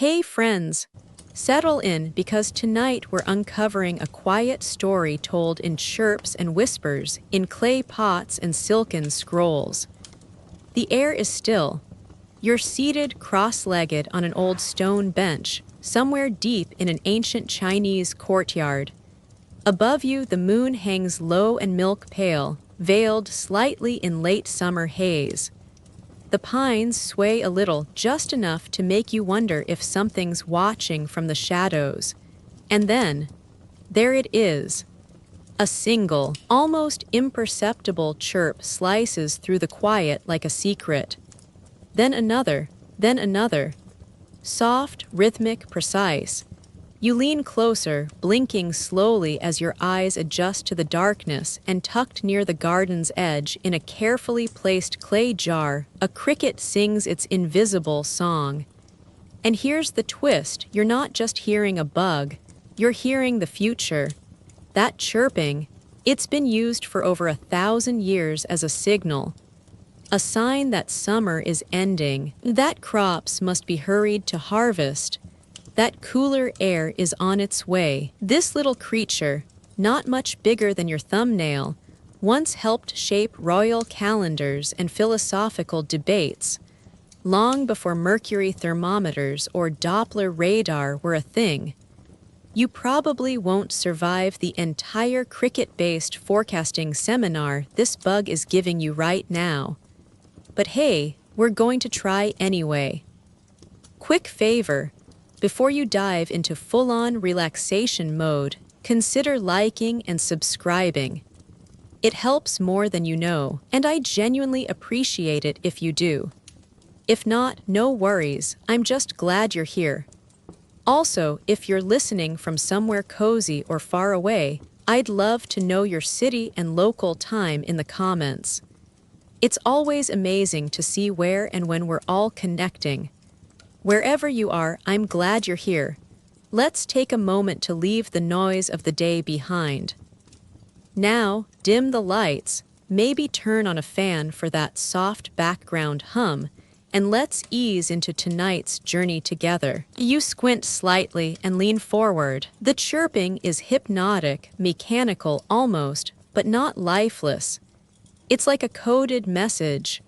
Hey friends! Settle in because tonight we're uncovering a quiet story told in chirps and whispers, in clay pots and silken scrolls. The air is still. You're seated cross-legged on an old stone bench, somewhere deep in an ancient Chinese courtyard. Above you, the moon hangs low and milk-pale, veiled slightly in late summer haze. The pines sway a little, just enough to make you wonder if something's watching from the shadows. And then, there it is. A single, almost imperceptible chirp slices through the quiet like a secret. Then another, then another. Soft, rhythmic, precise. You lean closer, blinking slowly as your eyes adjust to the darkness, and tucked near the garden's edge, in a carefully placed clay jar, a cricket sings its invisible song. And here's the twist, you're not just hearing a bug, you're hearing the future. That chirping, it's been used for over 1,000 years as a signal. A sign that summer is ending, that crops must be hurried to harvest. That cooler air is on its way. This little creature, not much bigger than your thumbnail, once helped shape royal calendars and philosophical debates, long before mercury thermometers or Doppler radar were a thing. You probably won't survive the entire cricket-based forecasting seminar this bug is giving you right now. But hey, we're going to try anyway. Quick favor. Before you dive into full-on relaxation mode, consider liking and subscribing. It helps more than you know, and I genuinely appreciate it if you do. If not, no worries, I'm just glad you're here. Also, if you're listening from somewhere cozy or far away, I'd love to know your city and local time in the comments. It's always amazing to see where and when we're all connecting. Wherever you are, I'm glad you're here. Let's take a moment to leave the noise of the day behind. Now, dim the lights, maybe turn on a fan for that soft background hum, and let's ease into tonight's journey together. You squint slightly and lean forward. The chirping is hypnotic, mechanical almost, but not lifeless. It's like a coded message,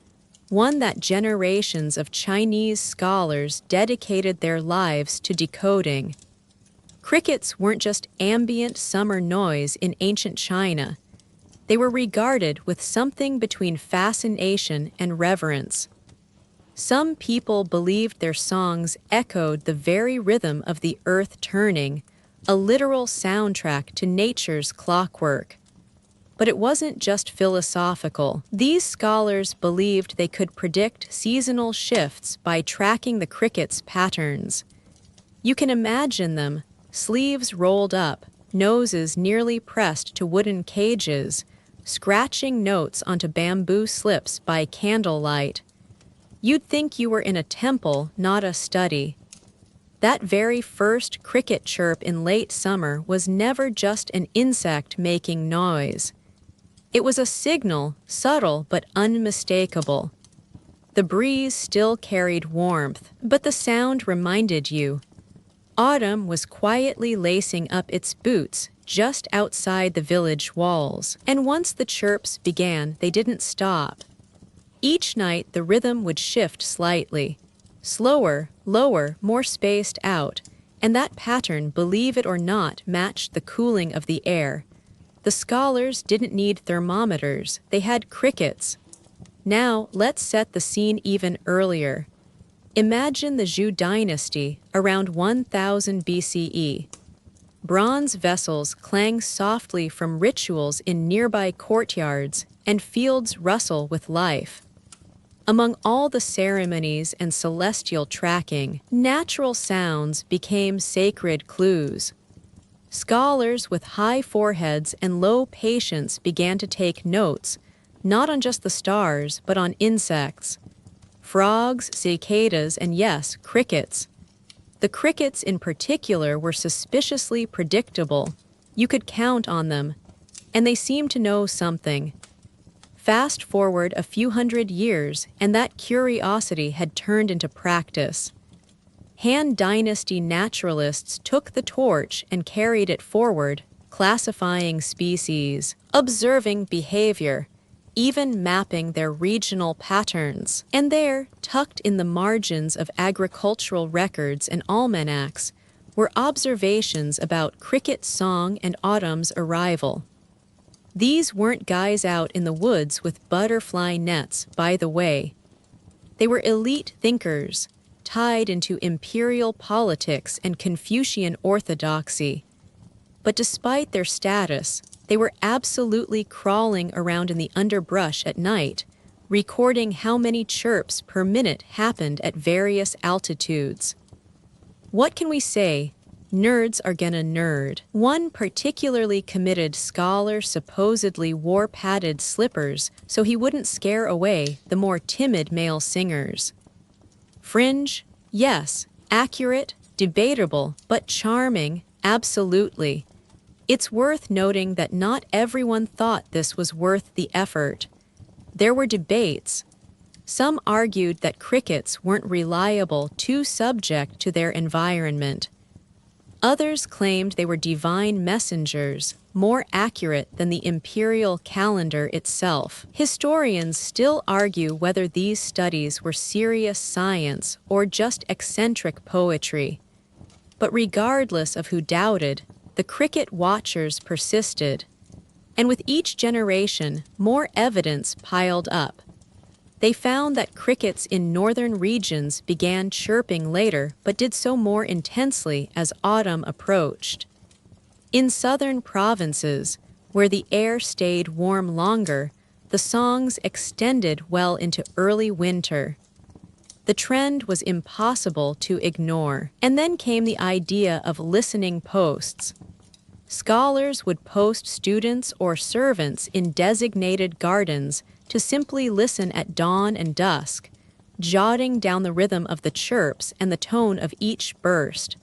one that generations of Chinese scholars dedicated their lives to decoding. Crickets weren't just ambient summer noise in ancient China. They were regarded with something between fascination and reverence. Some people believed their songs echoed the very rhythm of the earth turning, a literal soundtrack to nature's clockwork. But it wasn't just philosophical. These scholars believed they could predict seasonal shifts by tracking the crickets' patterns. You can imagine them, sleeves rolled up, noses nearly pressed to wooden cages, scratching notes onto bamboo slips by candlelight. You'd think you were in a temple, not a study. That very first cricket chirp in late summer was never just an insect making noise. It was a signal, subtle but unmistakable. The breeze still carried warmth, but the sound reminded you. Autumn was quietly lacing up its boots just outside the village walls, and once the chirps began, they didn't stop. Each night the rhythm would shift slightly. Slower, lower, more spaced out, and that pattern, believe it or not, matched the cooling of the air. The scholars didn't need thermometers, they had crickets. Now, let's set the scene even earlier. Imagine the Zhou dynasty, around 1000 BCE. Bronze vessels clang softly from rituals in nearby courtyards, and fields rustle with life. Among all the ceremonies and celestial tracking, natural sounds became sacred clues. Scholars with high foreheads and low patience began to take notes, not on just the stars, but on insects. Frogs, cicadas, and yes, crickets. The crickets in particular were suspiciously predictable. You could count on them, and they seemed to know something. Fast forward a few hundred years, and that curiosity had turned into practice. Han Dynasty naturalists took the torch and carried it forward, classifying species, observing behavior, even mapping their regional patterns. And there, tucked in the margins of agricultural records and almanacs, were observations about cricket song and autumn's arrival. These weren't guys out in the woods with butterfly nets, by the way. They were elite thinkers, tied into imperial politics and Confucian orthodoxy. But despite their status, they were absolutely crawling around in the underbrush at night, recording how many chirps per minute happened at various altitudes. What can we say? Nerds are gonna nerd. One particularly committed scholar supposedly wore padded slippers so he wouldn't scare away the more timid male singers. Fringe? Yes. Accurate? Debatable, but charming? Absolutely. It's worth noting that not everyone thought this was worth the effort. There were debates. Some argued that crickets weren't reliable, too subject to their environment. Others claimed they were divine messengers, more accurate than the imperial calendar itself. Historians still argue whether these studies were serious science or just eccentric poetry. But regardless of who doubted, the cricket watchers persisted. And with each generation, more evidence piled up. They found that crickets in northern regions began chirping later but did so more intensely as autumn approached. In southern provinces, where the air stayed warm longer, the songs extended well into early winter. The trend was impossible to ignore. And then came the idea of listening posts. Scholars would post students or servants in designated gardens to simply listen at dawn and dusk, jotting down the rhythm of the chirps and the tone of each burst.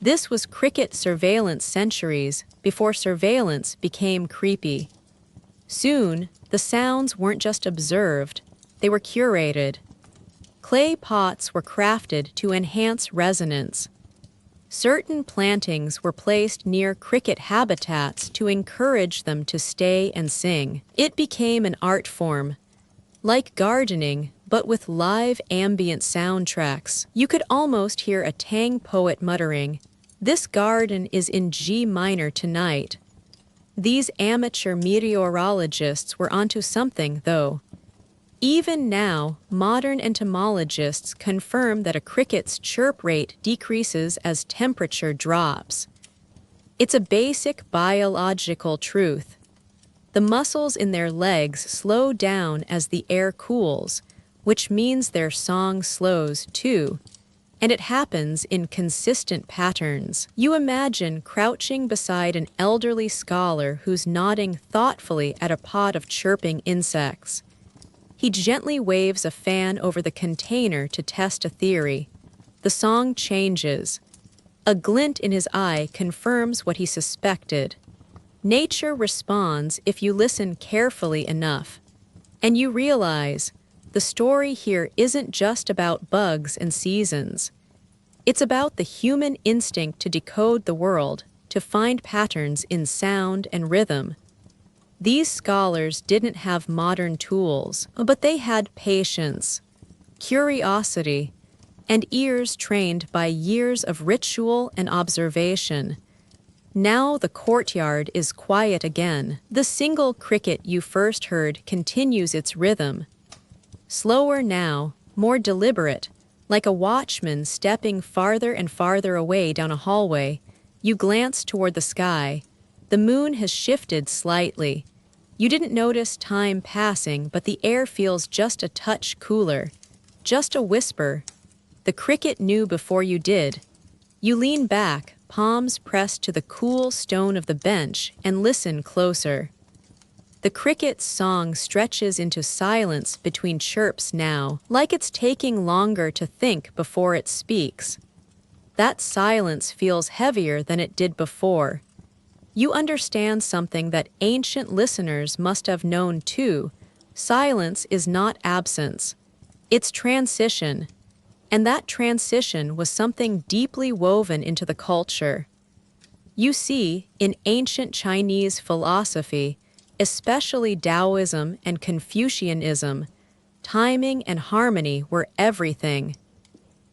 This was cricket surveillance centuries before surveillance became creepy. Soon, the sounds weren't just observed, they were curated. Clay pots were crafted to enhance resonance. Certain plantings were placed near cricket habitats to encourage them to stay and sing. It became an art form, like gardening, but with live ambient soundtracks. You could almost hear a Tang poet muttering, "This garden is in G minor tonight." These amateur meteorologists were onto something, though. Even now, modern entomologists confirm that a cricket's chirp rate decreases as temperature drops. It's a basic biological truth. The muscles in their legs slow down as the air cools, which means their song slows too, and it happens in consistent patterns. You imagine crouching beside an elderly scholar who's nodding thoughtfully at a pod of chirping insects. He gently waves a fan over the container to test a theory. The song changes. A glint in his eye confirms what he suspected. Nature responds if you listen carefully enough. And you realize the story here isn't just about bugs and seasons. It's about the human instinct to decode the world, to find patterns in sound and rhythm. These scholars didn't have modern tools, but they had patience, curiosity, and ears trained by years of ritual and observation. Now the courtyard is quiet again. The single cricket you first heard continues its rhythm. Slower now, more deliberate, like a watchman stepping farther and farther away down a hallway. You glance toward the sky. The moon has shifted slightly. You didn't notice time passing, but the air feels just a touch cooler. Just a whisper. The cricket knew before you did. You lean back, palms pressed to the cool stone of the bench, and listen closer. The cricket's song stretches into silence between chirps now, like it's taking longer to think before it speaks. That silence feels heavier than it did before. You understand something that ancient listeners must have known too. Silence is not absence. It's transition. And that transition was something deeply woven into the culture. You see, in ancient Chinese philosophy, especially Taoism and Confucianism, timing and harmony were everything.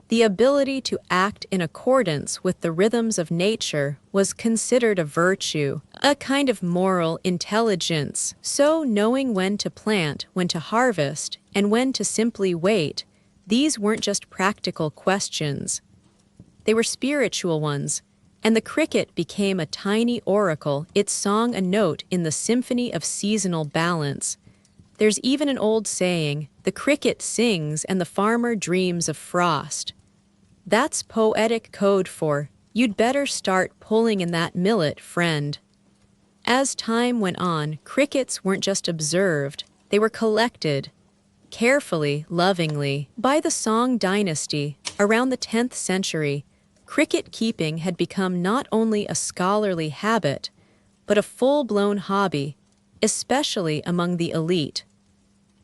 The ability to act in accordance with the rhythms of nature was considered a virtue, a kind of moral intelligence. So knowing when to plant, when to harvest, and when to simply wait, these weren't just practical questions. They were spiritual ones, and the cricket became a tiny oracle. It sang a note in the symphony of seasonal balance. There's even an old saying, the cricket sings and the farmer dreams of frost. That's poetic code for, you'd better start pulling in that millet, friend. As time went on, crickets weren't just observed, they were collected, carefully, lovingly. By the Song dynasty, around the 10th century, cricket keeping had become not only a scholarly habit, but a full-blown hobby, especially among the elite.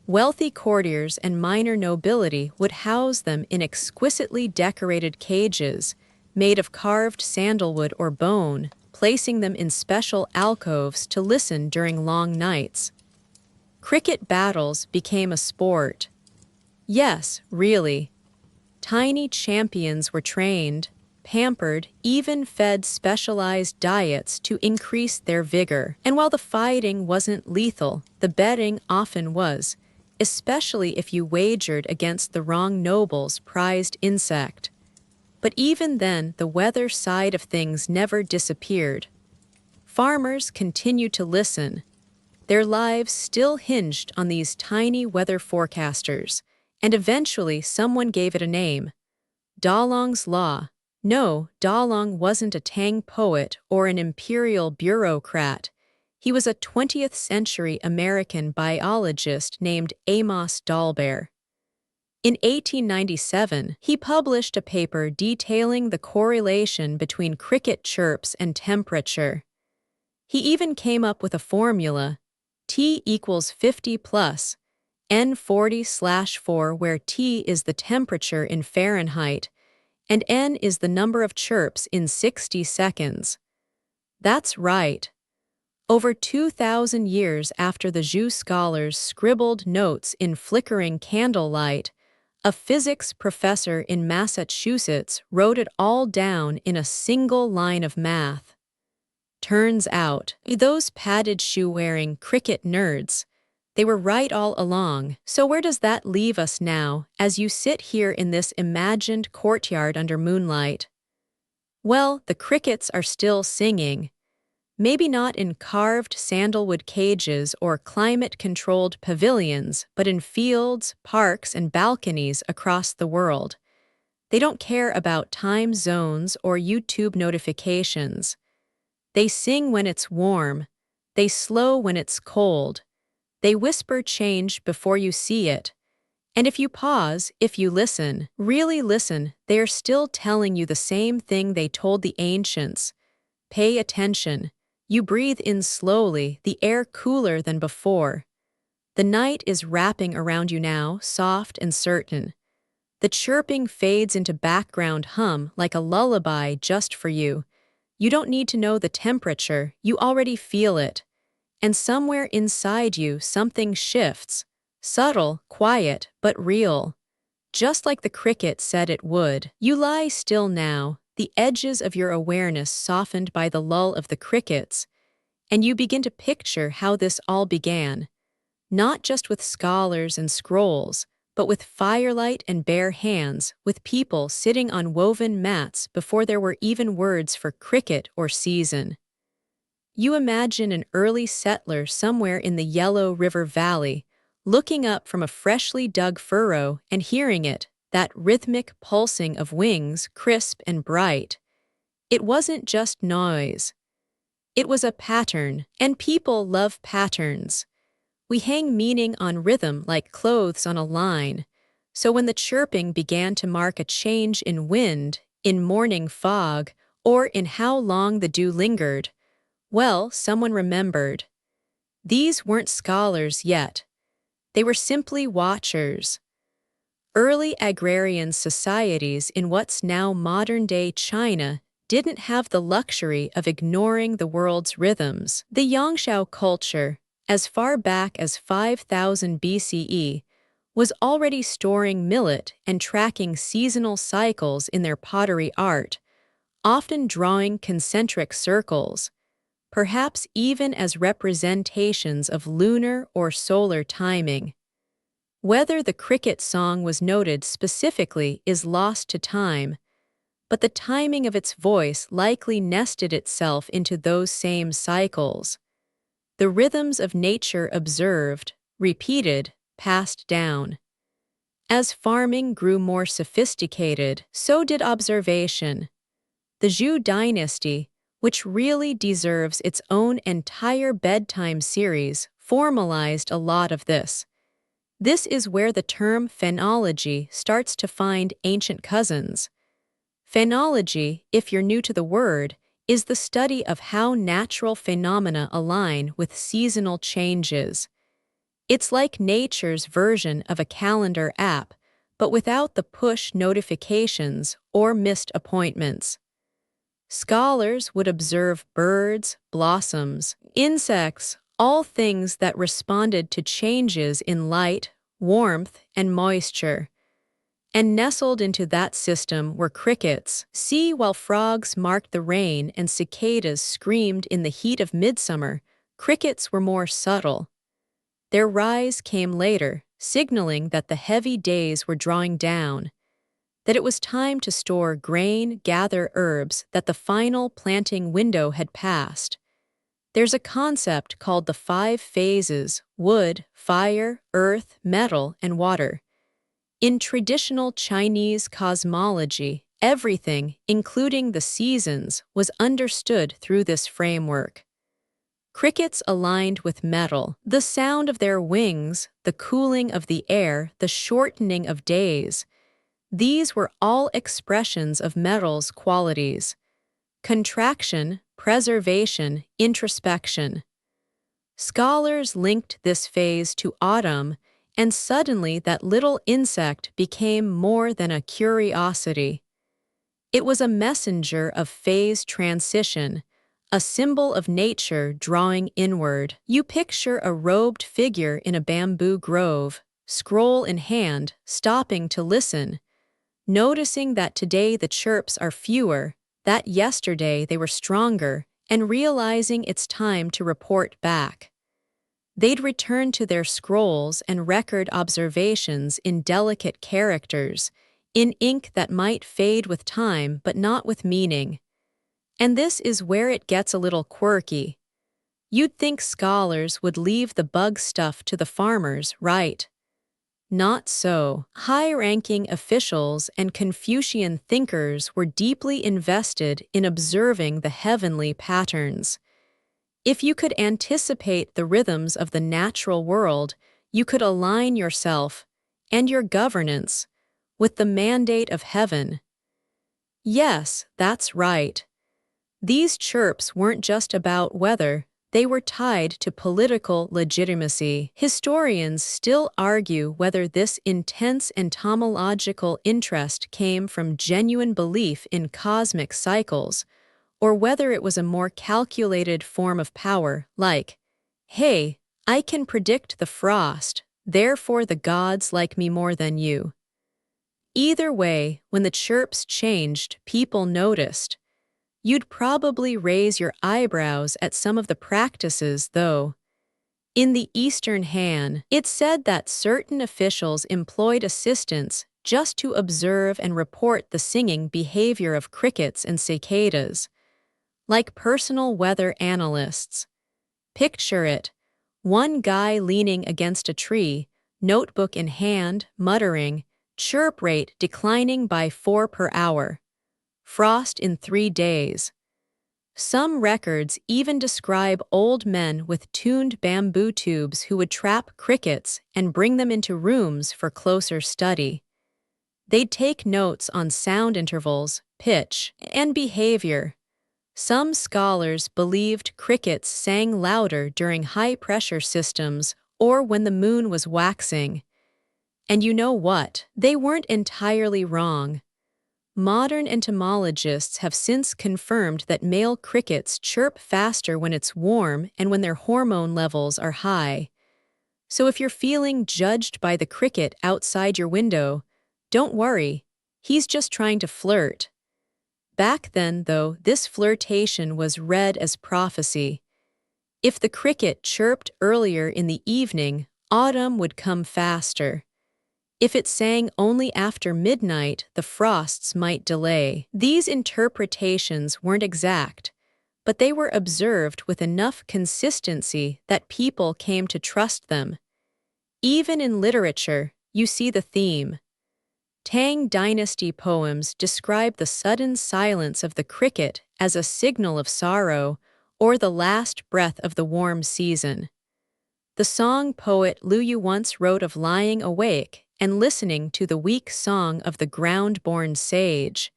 Wealthy courtiers and minor nobility would house them in exquisitely decorated cages, made of carved sandalwood or bone, placing them in special alcoves to listen during long nights. Cricket battles became a sport. Yes, really. Tiny champions were trained, pampered, even fed specialized diets to increase their vigor. And while the fighting wasn't lethal, the betting often was, especially if you wagered against the wrong noble's prized insect. But even then, the weather side of things never disappeared. Farmers continued to listen. Their lives still hinged on these tiny weather forecasters, and eventually someone gave it a name. Dalong's Law. No, Dalong wasn't a Tang poet or an imperial bureaucrat. He was a 20th century American biologist named Amos Dalbert. In 1897, he published a paper detailing the correlation between cricket chirps and temperature. He even came up with a formula, T equals 50 plus, N 40/4, where T is the temperature in Fahrenheit, and N is the number of chirps in 60 seconds. That's right. Over 2,000 years after the Zhou scholars scribbled notes in flickering candlelight, a physics professor in Massachusetts wrote it all down in a single line of math. Turns out, those padded shoe-wearing cricket nerds, they were right all along. So where does that leave us now, as you sit here in this imagined courtyard under moonlight? Well, the crickets are still singing. Maybe not in carved sandalwood cages or climate-controlled pavilions, but in fields, parks, and balconies across the world. They don't care about time zones or YouTube notifications. They sing when it's warm. They slow when it's cold. They whisper change before you see it. And if you pause, if you listen, really listen, they are still telling you the same thing they told the ancients. Pay attention. You breathe in slowly, the air cooler than before. The night is wrapping around you now, soft and certain. The chirping fades into background hum like a lullaby just for you. You don't need to know the temperature, you already feel it. And somewhere inside you, something shifts. Subtle, quiet, but real. Just like the cricket said it would. You lie still now, the edges of your awareness softened by the lull of the crickets, and you begin to picture how this all began. Not just with scholars and scrolls, but with firelight and bare hands, with people sitting on woven mats before there were even words for cricket or season. You imagine an early settler somewhere in the Yellow River Valley, looking up from a freshly dug furrow and hearing it, that rhythmic pulsing of wings, crisp and bright. It wasn't just noise. It was a pattern, and people love patterns. We hang meaning on rhythm like clothes on a line. So when the chirping began to mark a change in wind, in morning fog, or in how long the dew lingered, well, someone remembered. These weren't scholars yet. They were simply watchers. Early agrarian societies in what's now modern-day China didn't have the luxury of ignoring the world's rhythms. The Yangshao culture, as far back as 5000 BCE, was already storing millet and tracking seasonal cycles in their pottery art, often drawing concentric circles, perhaps even as representations of lunar or solar timing. Whether the cricket song was noted specifically is lost to time, but the timing of its voice likely nested itself into those same cycles. The rhythms of nature observed, repeated, passed down. As farming grew more sophisticated, so did observation. The Zhou dynasty, which really deserves its own entire bedtime series, formalized a lot of this. This is where the term phenology starts to find ancient cousins. Phenology, if you're new to the word, is the study of how natural phenomena align with seasonal changes. It's like nature's version of a calendar app, but without the push notifications or missed appointments. Scholars would observe birds, blossoms, insects, all things that responded to changes in light, warmth, and moisture. And nestled into that system were crickets. See, while frogs marked the rain and cicadas screamed in the heat of midsummer, crickets were more subtle. Their rise came later, signaling that the heavy days were drawing down, that it was time to store grain, gather herbs, that the final planting window had passed. There's a concept called the 5 phases: wood, fire, earth, metal, and water. In traditional Chinese cosmology, everything, including the seasons, was understood through this framework. Crickets aligned with metal, the sound of their wings, the cooling of the air, the shortening of days. These were all expressions of metal's qualities: contraction, preservation, introspection. Scholars linked this phase to autumn, and suddenly that little insect became more than a curiosity. It was a messenger of phase transition, a symbol of nature drawing inward. You picture a robed figure in a bamboo grove, scroll in hand, stopping to listen, noticing that today the chirps are fewer, that yesterday they were stronger, and realizing it's time to report back. They'd return to their scrolls and record observations in delicate characters, in ink that might fade with time but not with meaning. And this is where it gets a little quirky. You'd think scholars would leave the bug stuff to the farmers, right? Not so. High-ranking officials and Confucian thinkers were deeply invested in observing the heavenly patterns. If you could anticipate the rhythms of the natural world, you could align yourself and your governance with the mandate of heaven. Yes, that's right. These chirps weren't just about weather, they were tied to political legitimacy. Historians still argue whether this intense entomological interest came from genuine belief in cosmic cycles, or whether it was a more calculated form of power, like, hey, I can predict the frost, therefore the gods like me more than you. Either way, when the chirps changed, people noticed. You'd probably raise your eyebrows at some of the practices, though. In the Eastern Han, it's said that certain officials employed assistants just to observe and report the singing behavior of crickets and cicadas. Like personal weather analysts. Picture it: one guy leaning against a tree, notebook in hand, muttering, chirp rate declining by 4 per hour. Frost in 3 days. Some records even describe old men with tuned bamboo tubes who would trap crickets and bring them into rooms for closer study. They'd take notes on sound intervals, pitch, and behavior. Some scholars believed crickets sang louder during high-pressure systems or when the moon was waxing. And you know what? They weren't entirely wrong. Modern entomologists have since confirmed that male crickets chirp faster when it's warm and when their hormone levels are high. So if you're feeling judged by the cricket outside your window, don't worry, he's just trying to flirt. Back then, though, this flirtation was read as prophecy. If the cricket chirped earlier in the evening, autumn would come faster. If it sang only after midnight, the frosts might delay. These interpretations weren't exact, but they were observed with enough consistency that people came to trust them. Even in literature, you see the theme. Tang Dynasty poems describe the sudden silence of the cricket as a signal of sorrow or the last breath of the warm season. The song poet Lu Yu once wrote of lying awake and listening to the weak song of the ground-born sage,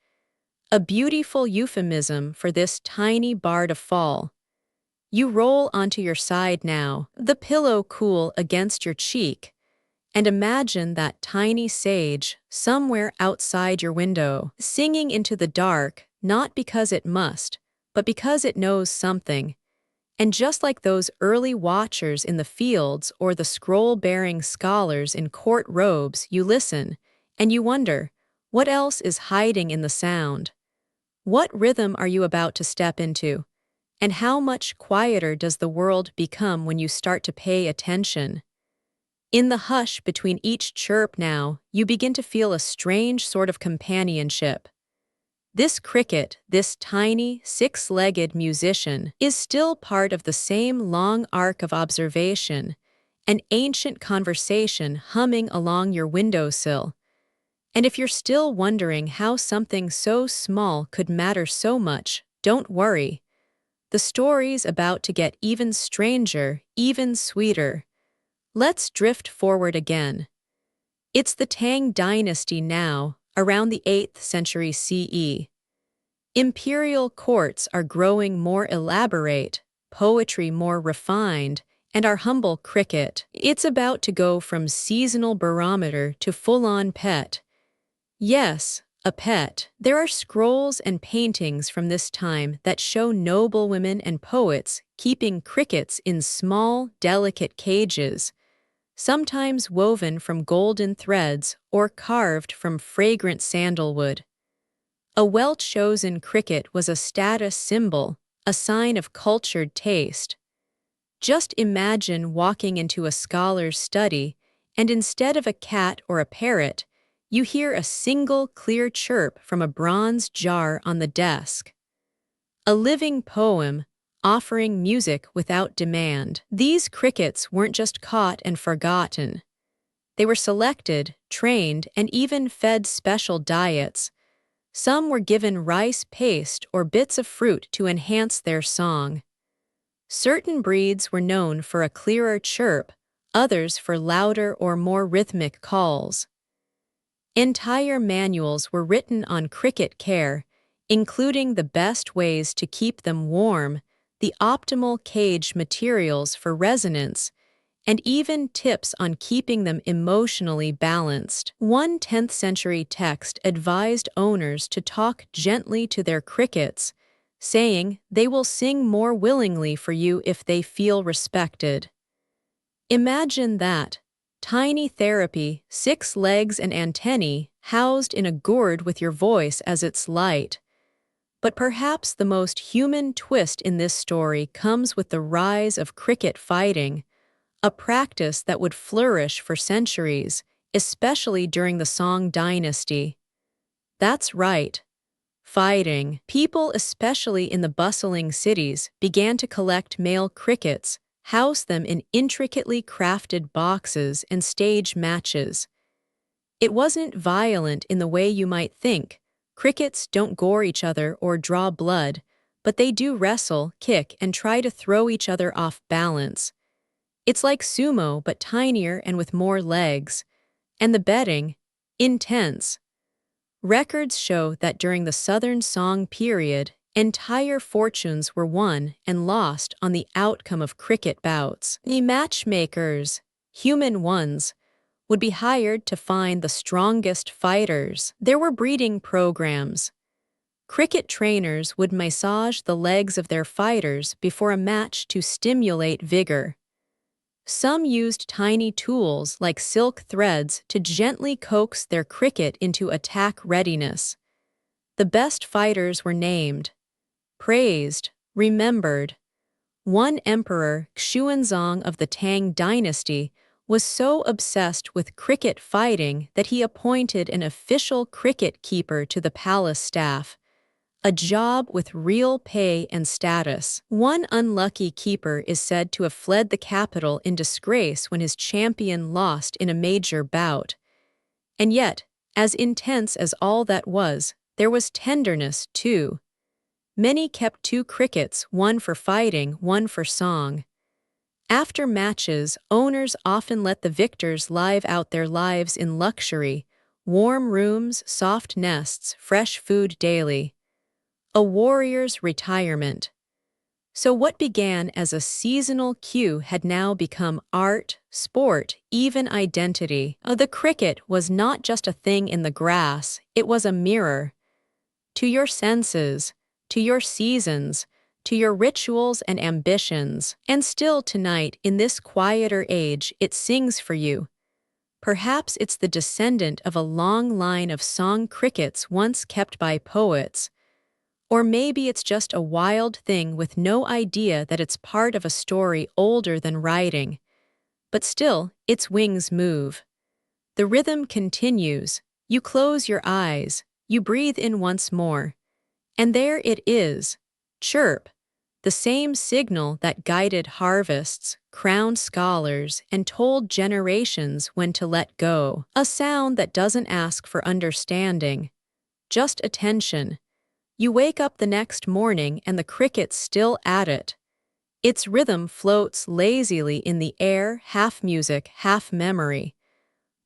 a beautiful euphemism for this tiny bard of fall. You roll onto your side now, the pillow cool against your cheek, and imagine that tiny sage somewhere outside your window, singing into the dark, not because it must, but because it knows something. And just like those early watchers in the fields or the scroll-bearing scholars in court robes, you listen, and you wonder, what else is hiding in the sound? What rhythm are you about to step into? And how much quieter does the world become when you start to pay attention? In the hush between each chirp now, you begin to feel a strange sort of companionship. This cricket, this tiny, six-legged musician, is still part of the same long arc of observation, an ancient conversation humming along your windowsill. And if you're still wondering how something so small could matter so much, don't worry. The story's about to get even stranger, even sweeter. Let's drift forward again. It's the Tang Dynasty now, around the 8th century CE. Imperial courts are growing more elaborate, poetry more refined, and our humble cricket, it's about to go from seasonal barometer to full-on pet. Yes, a pet. There are scrolls and paintings from this time that show noblewomen and poets keeping crickets in small, delicate cages, sometimes woven from golden threads or carved from fragrant sandalwood. A well-chosen cricket was a status symbol, a sign of cultured taste. Just imagine walking into a scholar's study, and instead of a cat or a parrot, you hear a single clear chirp from a bronze jar on the desk. A living poem, offering music without demand. These crickets weren't just caught and forgotten. They were selected, trained, and even fed special diets. Some were given rice paste or bits of fruit to enhance their song. Certain breeds were known for a clearer chirp, others for louder or more rhythmic calls. Entire manuals were written on cricket care, including the best ways to keep them warm, the optimal cage materials for resonance, and even tips on keeping them emotionally balanced. One 10th century text advised owners to talk gently to their crickets, saying they will sing more willingly for you if they feel respected. Imagine that. Tiny therapy, 6 legs and antennae, housed in a gourd with your voice as its light. But perhaps the most human twist in this story comes with the rise of cricket fighting, a practice that would flourish for centuries, especially during the Song dynasty. That's right. Fighting. People, especially in the bustling cities, began to collect male crickets, house them in intricately crafted boxes, and stage matches. It wasn't violent in the way you might think. Crickets don't gore each other or draw blood, but they do wrestle, kick, and try to throw each other off balance. It's like sumo, but tinier and with more legs. And the betting? Intense. Records show that during the Southern Song period, entire fortunes were won and lost on the outcome of cricket bouts. The matchmakers, human ones, would be hired to find the strongest fighters. There were breeding programs. Cricket trainers would massage the legs of their fighters before a match to stimulate vigor. Some used tiny tools like silk threads to gently coax their cricket into attack readiness. The best fighters were named, praised, remembered. One emperor, Xuanzong of the Tang dynasty, was so obsessed with cricket fighting that he appointed an official cricket keeper to the palace staff, a job with real pay and status. One unlucky keeper is said to have fled the capital in disgrace when his champion lost in a major bout. And yet, as intense as all that was, there was tenderness, too. Many kept two crickets, one for fighting, one for song. After matches, owners often let the victors live out their lives in luxury, warm rooms, soft nests, fresh food daily. A warrior's retirement. So what began as a seasonal cue had now become art, sport, even identity. The cricket was not just a thing in the grass, it was a mirror. To your senses, to your seasons, to your rituals and ambitions. And still tonight, in this quieter age, it sings for you. Perhaps it's the descendant of a long line of song crickets once kept by poets. Or maybe it's just a wild thing with no idea that it's part of a story older than writing. But still, its wings move. The rhythm continues. You close your eyes. You breathe in once more. And there it is. Chirp. The same signal that guided harvests, crowned scholars, and told generations when to let go. A sound that doesn't ask for understanding. Just attention. You wake up the next morning and the cricket's still at it. Its rhythm floats lazily in the air, half music, half memory.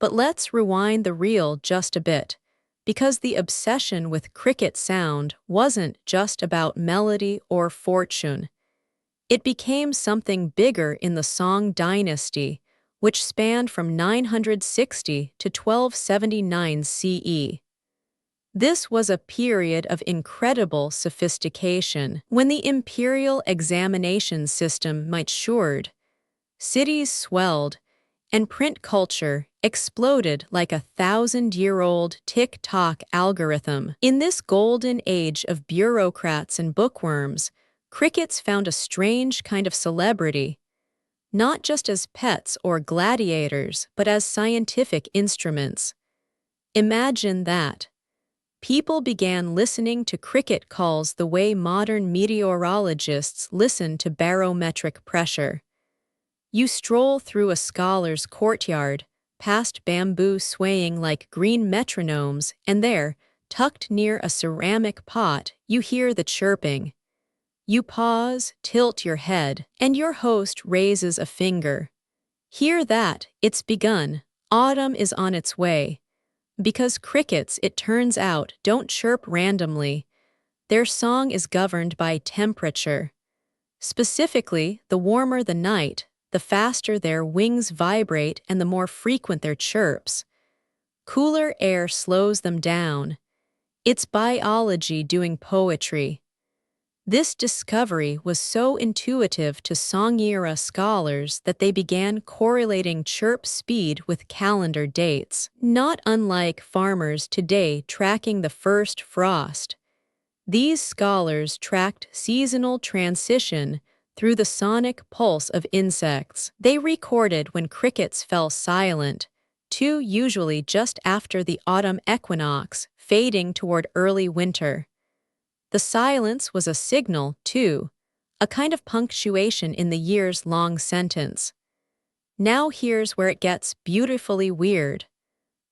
But let's rewind the reel just a bit, because the obsession with cricket sound wasn't just about melody or fortune. It became something bigger in the Song dynasty, which spanned from 960 to 1279 CE. This was a period of incredible sophistication, when the imperial examination system matured, cities swelled, and print culture exploded like a 1,000-year-old tick-tock algorithm. In this golden age of bureaucrats and bookworms, crickets found a strange kind of celebrity, not just as pets or gladiators, but as scientific instruments. Imagine that. People began listening to cricket calls the way modern meteorologists listen to barometric pressure. You stroll through a scholar's courtyard, past bamboo swaying like green metronomes, and there, tucked near a ceramic pot, you hear the chirping. You pause, tilt your head, and your host raises a finger. Hear that, it's begun. Autumn is on its way. Because crickets, it turns out, don't chirp randomly. Their song is governed by temperature. Specifically, the warmer the night, the faster their wings vibrate and the more frequent their chirps. Cooler air slows them down. It's biology doing poetry. This discovery was so intuitive to Song-era scholars that they began correlating chirp speed with calendar dates, not unlike farmers today tracking the first frost. These scholars tracked seasonal transition through the sonic pulse of insects. They recorded when crickets fell silent, usually just after the autumn equinox, fading toward early winter. The silence was a signal, too, a kind of punctuation in the years-long sentence. Now here's where it gets beautifully weird.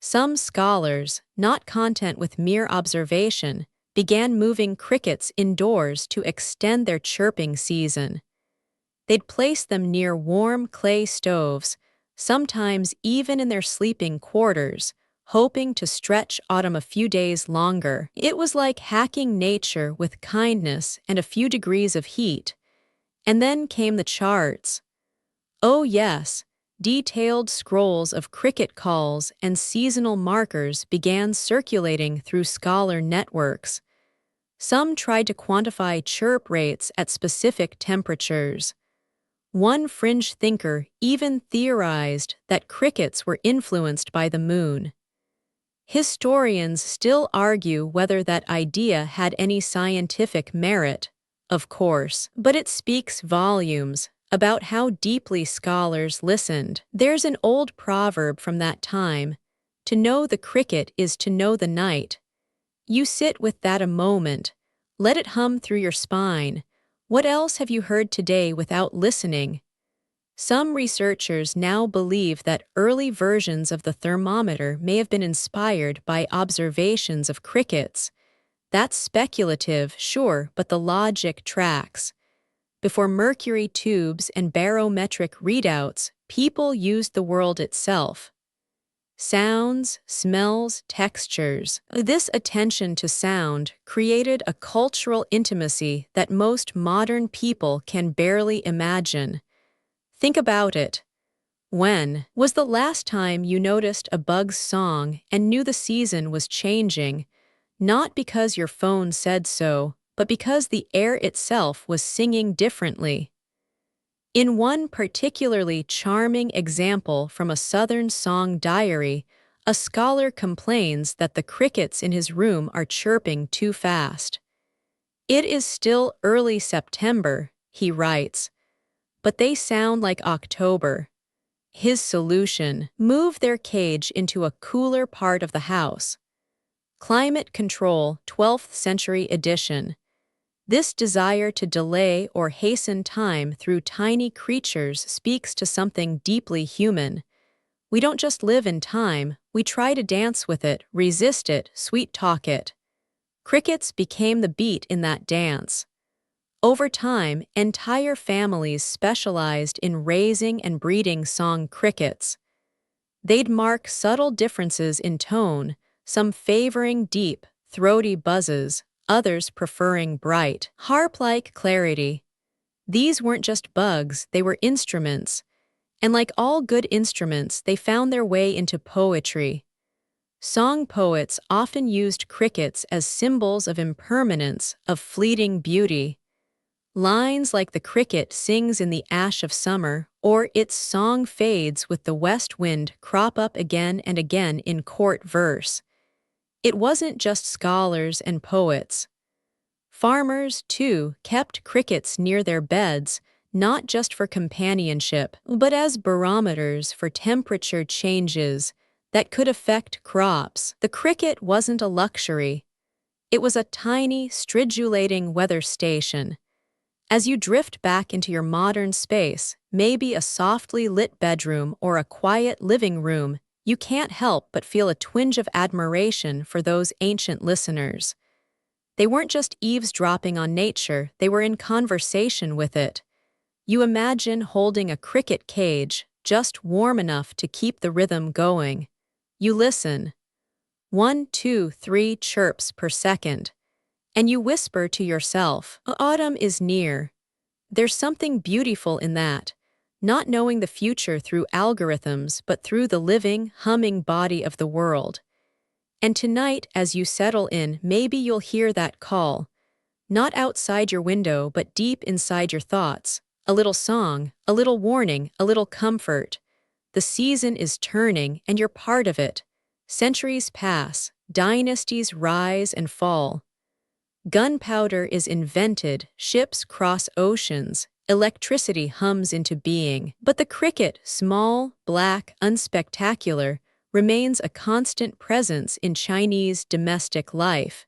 Some scholars, not content with mere observation, began moving crickets indoors to extend their chirping season. They'd place them near warm clay stoves, sometimes even in their sleeping quarters, hoping to stretch autumn a few days longer. It was like hacking nature with kindness and a few degrees of heat. And then came the charts. Oh yes, Detailed scrolls of cricket calls and seasonal markers began circulating through scholar networks. Some tried to quantify chirp rates at specific temperatures. One fringe thinker even theorized that crickets were influenced by the moon. Historians still argue whether that idea had any scientific merit, of course, but it speaks volumes about how deeply scholars listened. There's an old proverb from that time: to know the cricket is to know the night. You sit with that a moment, let it hum through your spine. What else have you heard today without listening? Some researchers now believe that early versions of the thermometer may have been inspired by observations of crickets. That's speculative, sure, but the logic tracks. Before mercury tubes and barometric readouts, people used the world itself. Sounds, smells, textures. This attention to sound created a cultural intimacy that most modern people can barely imagine. Think about it. When was the last time you noticed a bug's song and knew the season was changing? Not because your phone said so, but because the air itself was singing differently. In one particularly charming example from a Southern song diary, a scholar complains that the crickets in his room are chirping too fast. It is still early September, he writes, but they sound like October. His solution: move their cage into a cooler part of the house. Climate control, 12th century edition. This desire to delay or hasten time through tiny creatures speaks to something deeply human. We don't just live in time, we try to dance with it, resist it, sweet-talk it. Crickets became the beat in that dance. Over time, entire families specialized in raising and breeding song crickets. They'd mark subtle differences in tone, some favoring deep, throaty buzzes, others preferring bright, harp-like clarity. These weren't just bugs, they were instruments. And like all good instruments, they found their way into poetry. Song poets often used crickets as symbols of impermanence, of fleeting beauty. Lines like "the cricket sings in the ash of summer" or "its song fades with the west wind" crop up again and again in court verse. It wasn't just scholars and poets. Farmers, too, kept crickets near their beds, not just for companionship, but as barometers for temperature changes that could affect crops. The cricket wasn't a luxury. It was a tiny, stridulating weather station. As you drift back into your modern space, maybe a softly lit bedroom or a quiet living room, you can't help but feel a twinge of admiration for those ancient listeners. They weren't just eavesdropping on nature, they were in conversation with it. You imagine holding a cricket cage, just warm enough to keep the rhythm going. You listen. 1, 2, 3 chirps per second. And you whisper to yourself, autumn is near. There's something beautiful in that, not knowing the future through algorithms but through the living, humming body of the world. And tonight, as you settle in, maybe you'll hear that call, not outside your window but deep inside your thoughts. A little song, a little warning, a little comfort. The season is turning and you're part of it. Centuries pass, dynasties rise and fall. Gunpowder is invented, ships cross oceans, electricity hums into being. But the cricket, small, black, unspectacular, remains a constant presence in Chinese domestic life.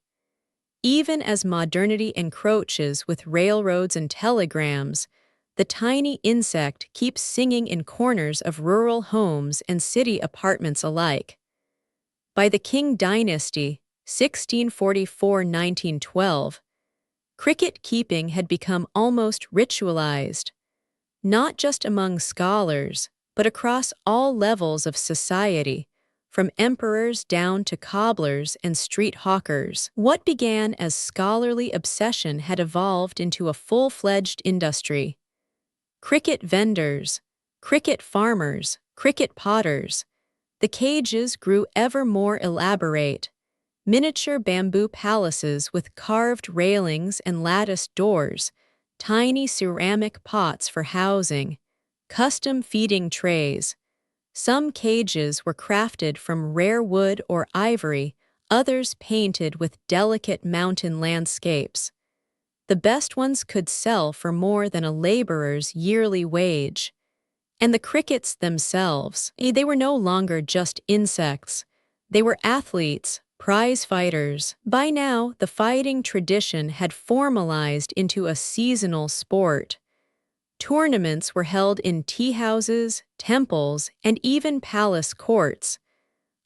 Even as modernity encroaches with railroads and telegrams, the tiny insect keeps singing in corners of rural homes and city apartments alike. By the Qing Dynasty, 1644–1912, cricket keeping had become almost ritualized, not just among scholars, but across all levels of society, from emperors down to cobblers and street hawkers. What began as scholarly obsession had evolved into a full-fledged industry. Cricket vendors, cricket farmers, cricket potters. The cages grew ever more elaborate. Miniature bamboo palaces with carved railings and latticed doors, tiny ceramic pots for housing, custom feeding trays. Some cages were crafted from rare wood or ivory, others painted with delicate mountain landscapes. The best ones could sell for more than a laborer's yearly wage. And the crickets themselves, they were no longer just insects. They were athletes, prize fighters. By now, the fighting tradition had formalized into a seasonal sport. Tournaments were held in tea houses, temples, and even palace courts.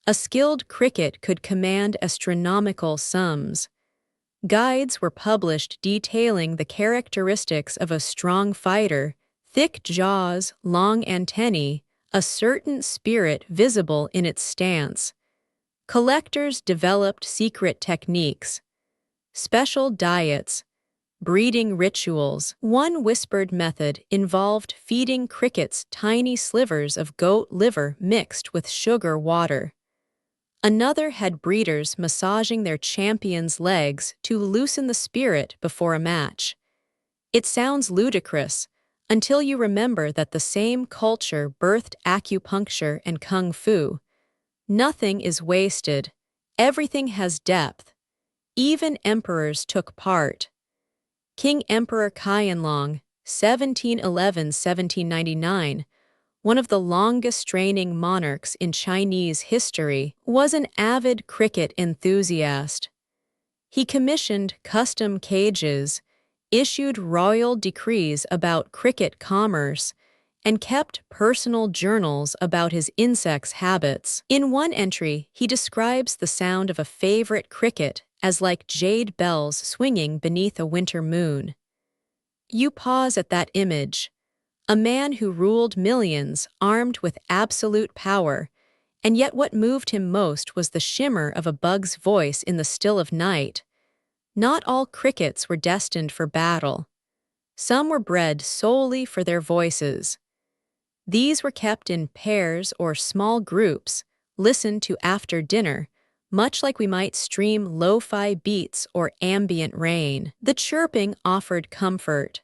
A skilled cricket could command astronomical sums. Guides were published detailing the characteristics of a strong fighter: thick jaws, long antennae, a certain spirit visible in its stance. Collectors developed secret techniques, special diets, breeding rituals. One whispered method involved feeding crickets tiny slivers of goat liver mixed with sugar water. Another had breeders massaging their champions' legs to loosen the spirit before a match. It sounds ludicrous until you remember that the same culture birthed acupuncture and kung fu. Nothing is wasted. Everything has depth. Even emperors took part. King Emperor Qianlong, 1711–1799, one of the longest-reigning monarchs in Chinese history, was an avid cricket enthusiast. He commissioned custom cages, issued royal decrees about cricket commerce, and kept personal journals about his insects' habits. In one entry, he describes the sound of a favorite cricket as like jade bells swinging beneath a winter moon. You pause at that image. A man who ruled millions, armed with absolute power, and yet what moved him most was the shimmer of a bug's voice in the still of night. Not all crickets were destined for battle. Some were bred solely for their voices. These were kept in pairs or small groups, listened to after dinner, much like we might stream lo-fi beats or ambient rain. The chirping offered comfort,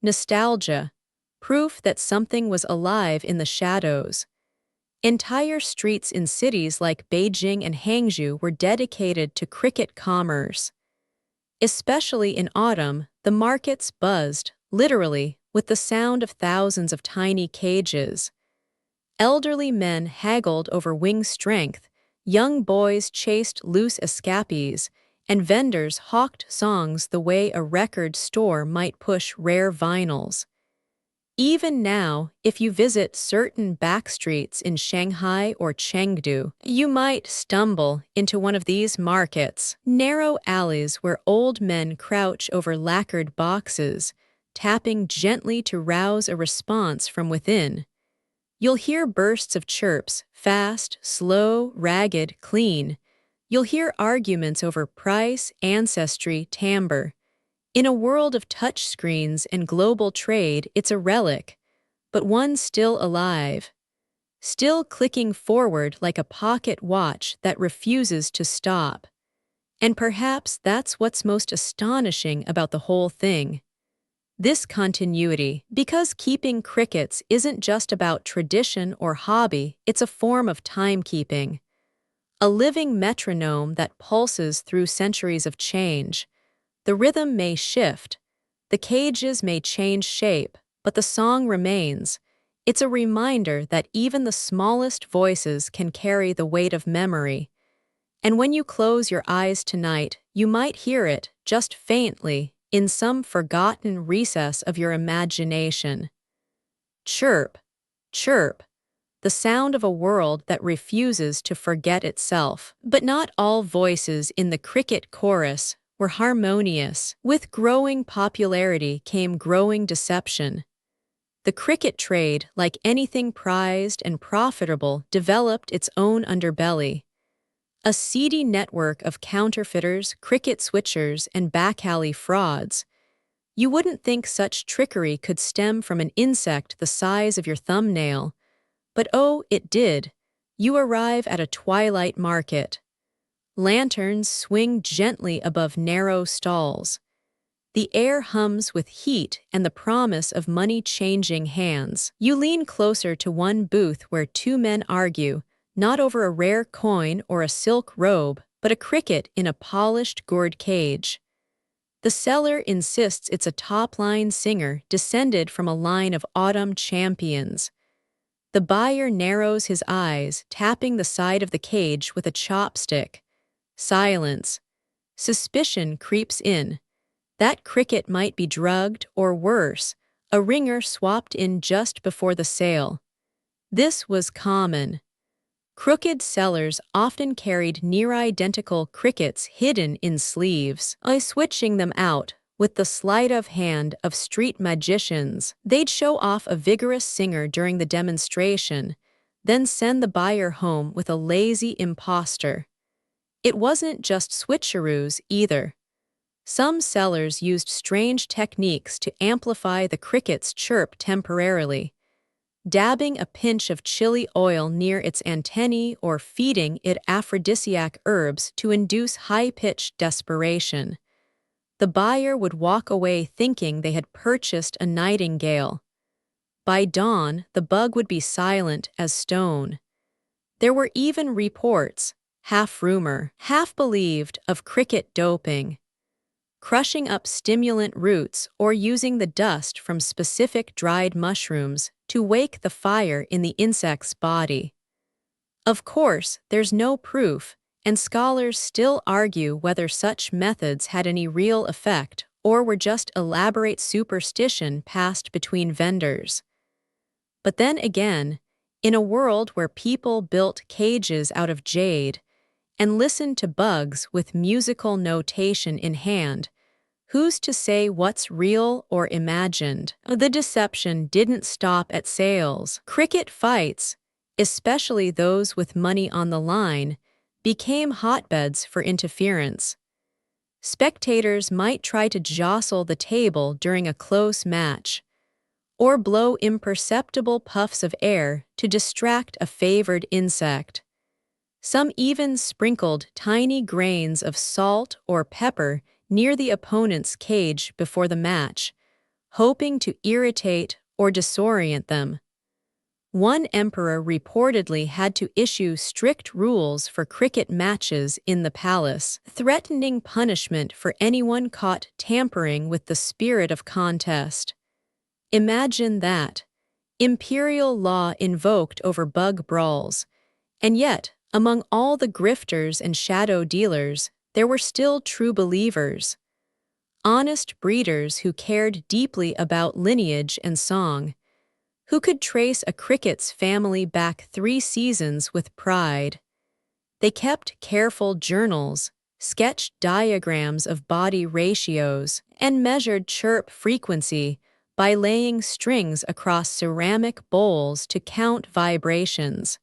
nostalgia, proof that something was alive in the shadows. Entire streets in cities like Beijing and Hangzhou were dedicated to cricket commerce. Especially in autumn, the markets buzzed, literally, with the sound of thousands of tiny cages. Elderly men haggled over wing strength, young boys chased loose escapees, and vendors hawked songs the way a record store might push rare vinyls. Even now, if you visit certain backstreets in Shanghai or Chengdu, you might stumble into one of these markets, narrow alleys where old men crouch over lacquered boxes, tapping gently to rouse a response from within. You'll hear bursts of chirps, fast, slow, ragged, clean. You'll hear arguments over price, ancestry, timbre. In a world of touchscreens and global trade, it's a relic, but one still alive, still clicking forward like a pocket watch that refuses to stop. And perhaps that's what's most astonishing about the whole thing. This continuity, because keeping crickets isn't just about tradition or hobby, it's a form of timekeeping. A living metronome that pulses through centuries of change. The rhythm may shift, the cages may change shape, but the song remains. It's a reminder that even the smallest voices can carry the weight of memory. And when you close your eyes tonight, you might hear it, just faintly, in some forgotten recess of your imagination. Chirp, chirp, the sound of a world that refuses to forget itself. But not all voices in the cricket chorus were harmonious. With growing popularity came growing deception. The cricket trade, like anything prized and profitable, developed its own underbelly. A seedy network of counterfeiters, cricket switchers, and back alley frauds. You wouldn't think such trickery could stem from an insect the size of your thumbnail, but oh, it did. You arrive at a twilight market. Lanterns swing gently above narrow stalls. The air hums with heat and the promise of money-changing hands. You lean closer to one booth where two men argue, not over a rare coin or a silk robe, but a cricket in a polished gourd cage. The seller insists it's a top-line singer descended from a line of autumn champions. The buyer narrows his eyes, tapping the side of the cage with a chopstick. Silence. Suspicion creeps in. That cricket might be drugged, or worse, a ringer swapped in just before the sale. This was common. Crooked sellers often carried near-identical crickets hidden in sleeves. By switching them out, with the sleight of hand of street magicians, they'd show off a vigorous singer during the demonstration, then send the buyer home with a lazy imposter. It wasn't just switcheroos either. Some sellers used strange techniques to amplify the cricket's chirp temporarily, dabbing a pinch of chili oil near its antennae or feeding it aphrodisiac herbs to induce high-pitched desperation. The buyer would walk away thinking they had purchased a nightingale. By dawn, the bug would be silent as stone. There were even reports, half rumor, half believed, of cricket doping. Crushing up stimulant roots or using the dust from specific dried mushrooms to wake the fire in the insect's body. Of course, there's no proof, and scholars still argue whether such methods had any real effect or were just elaborate superstition passed between vendors. But then again, in a world where people built cages out of jade and listened to bugs with musical notation in hand, who's to say what's real or imagined? The deception didn't stop at sales. Cricket fights, especially those with money on the line, became hotbeds for interference. Spectators might try to jostle the table during a close match, or blow imperceptible puffs of air to distract a favored insect. Some even sprinkled tiny grains of salt or pepper near the opponent's cage before the match, hoping to irritate or disorient them. One emperor reportedly had to issue strict rules for cricket matches in the palace, threatening punishment for anyone caught tampering with the spirit of contest. Imagine that. Imperial law invoked over bug brawls. And yet, among all the grifters and shadow dealers, there were still true believers. Honest breeders who cared deeply about lineage and song, who could trace a cricket's family back 3 seasons with pride. They kept careful journals, sketched diagrams of body ratios, and measured chirp frequency by laying strings across ceramic bowls to count vibrations.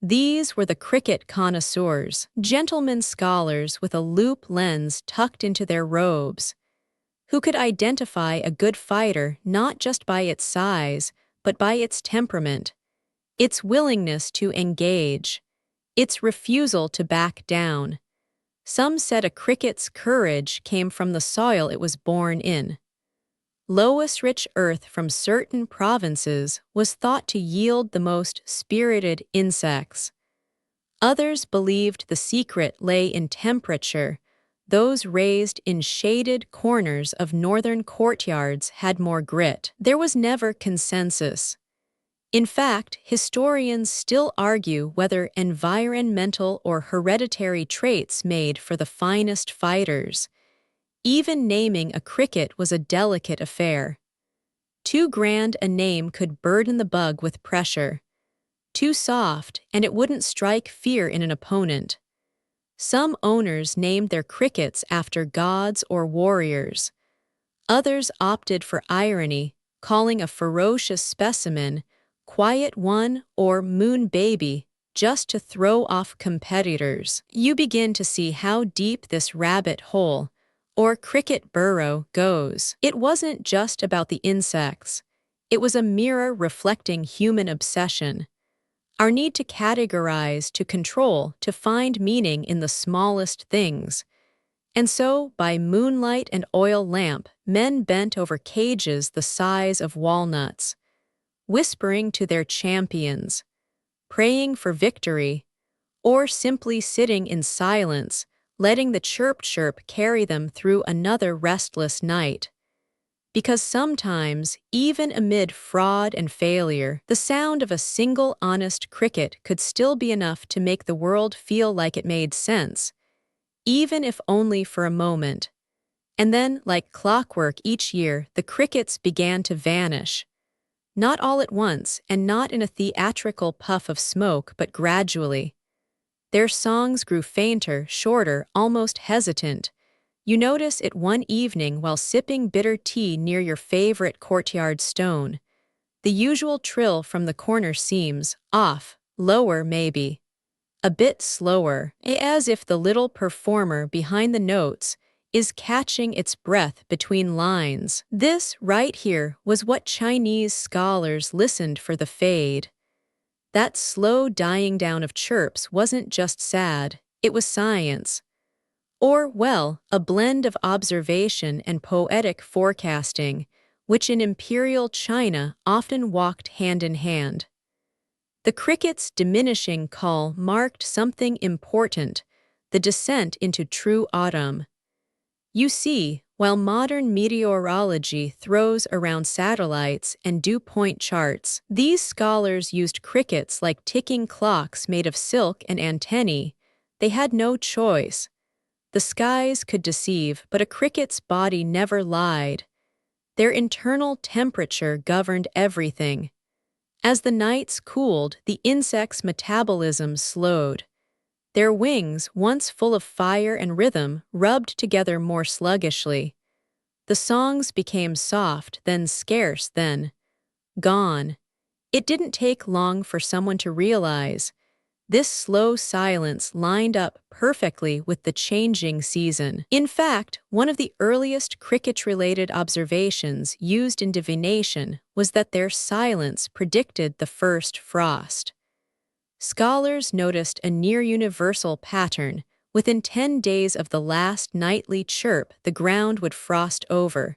These were the cricket connoisseurs, gentlemen scholars with a loupe lens tucked into their robes, who could identify a good fighter not just by its size, but by its temperament, its willingness to engage, its refusal to back down. Some said a cricket's courage came from the soil it was born in. Loess-rich earth from certain provinces was thought to yield the most spirited insects. Others believed the secret lay in temperature. Those raised in shaded corners of northern courtyards had more grit. There was never consensus. In fact, historians still argue whether environmental or hereditary traits made for the finest fighters. Even naming a cricket was a delicate affair. Too grand a name could burden the bug with pressure. Too soft, and it wouldn't strike fear in an opponent. Some owners named their crickets after gods or warriors. Others opted for irony, calling a ferocious specimen Quiet One or Moon Baby, just to throw off competitors. You begin to see how deep this rabbit hole, or cricket burrow goes. It wasn't just about the insects. It was a mirror reflecting human obsession. Our need to categorize, to control, to find meaning in the smallest things. And so, by moonlight and oil lamp, men bent over cages the size of walnuts, whispering to their champions, praying for victory, or simply sitting in silence, letting the chirp carry them through another restless night. Because sometimes, even amid fraud and failure, the sound of a single honest cricket could still be enough to make the world feel like it made sense, even if only for a moment. And then, like clockwork each year, the crickets began to vanish. Not all at once, and not in a theatrical puff of smoke, but gradually. Their songs grew fainter, shorter, almost hesitant. You notice it one evening while sipping bitter tea near your favorite courtyard stone. The usual trill from the corner seems off, lower maybe, a bit slower, as if the little performer behind the notes is catching its breath between lines. This, right here, was what Chinese scholars listened for the fade. That slow dying down of chirps wasn't just sad, it was science. Or, well, a blend of observation and poetic forecasting, which in imperial China often walked hand in hand. The cricket's diminishing call marked something important, the descent into true autumn. You see, while modern meteorology throws around satellites and dew-point charts, these scholars used crickets like ticking clocks made of silk and antennae. They had no choice. The skies could deceive, but a cricket's body never lied. Their internal temperature governed everything. As the nights cooled, the insects' metabolism slowed. Their wings, once full of fire and rhythm, rubbed together more sluggishly. The songs became soft, then scarce, then gone. It didn't take long for someone to realize. This slow silence lined up perfectly with the changing season. In fact, one of the earliest cricket-related observations used in divination was that their silence predicted the first frost. Scholars noticed a near-universal pattern. Within 10 days of the last nightly chirp, the ground would frost over.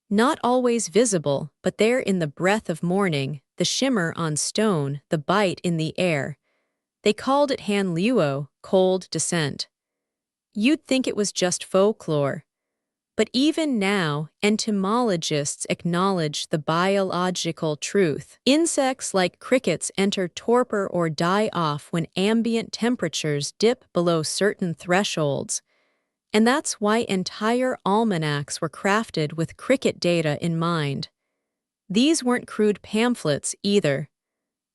Not always visible, but there in the breath of morning, the shimmer on stone, the bite in the air. They called it Han Luo, cold descent. You'd think it was just folklore. But even now, entomologists acknowledge the biological truth. Insects like crickets enter torpor or die off when ambient temperatures dip below certain thresholds. And that's why entire almanacs were crafted with cricket data in mind. These weren't crude pamphlets either.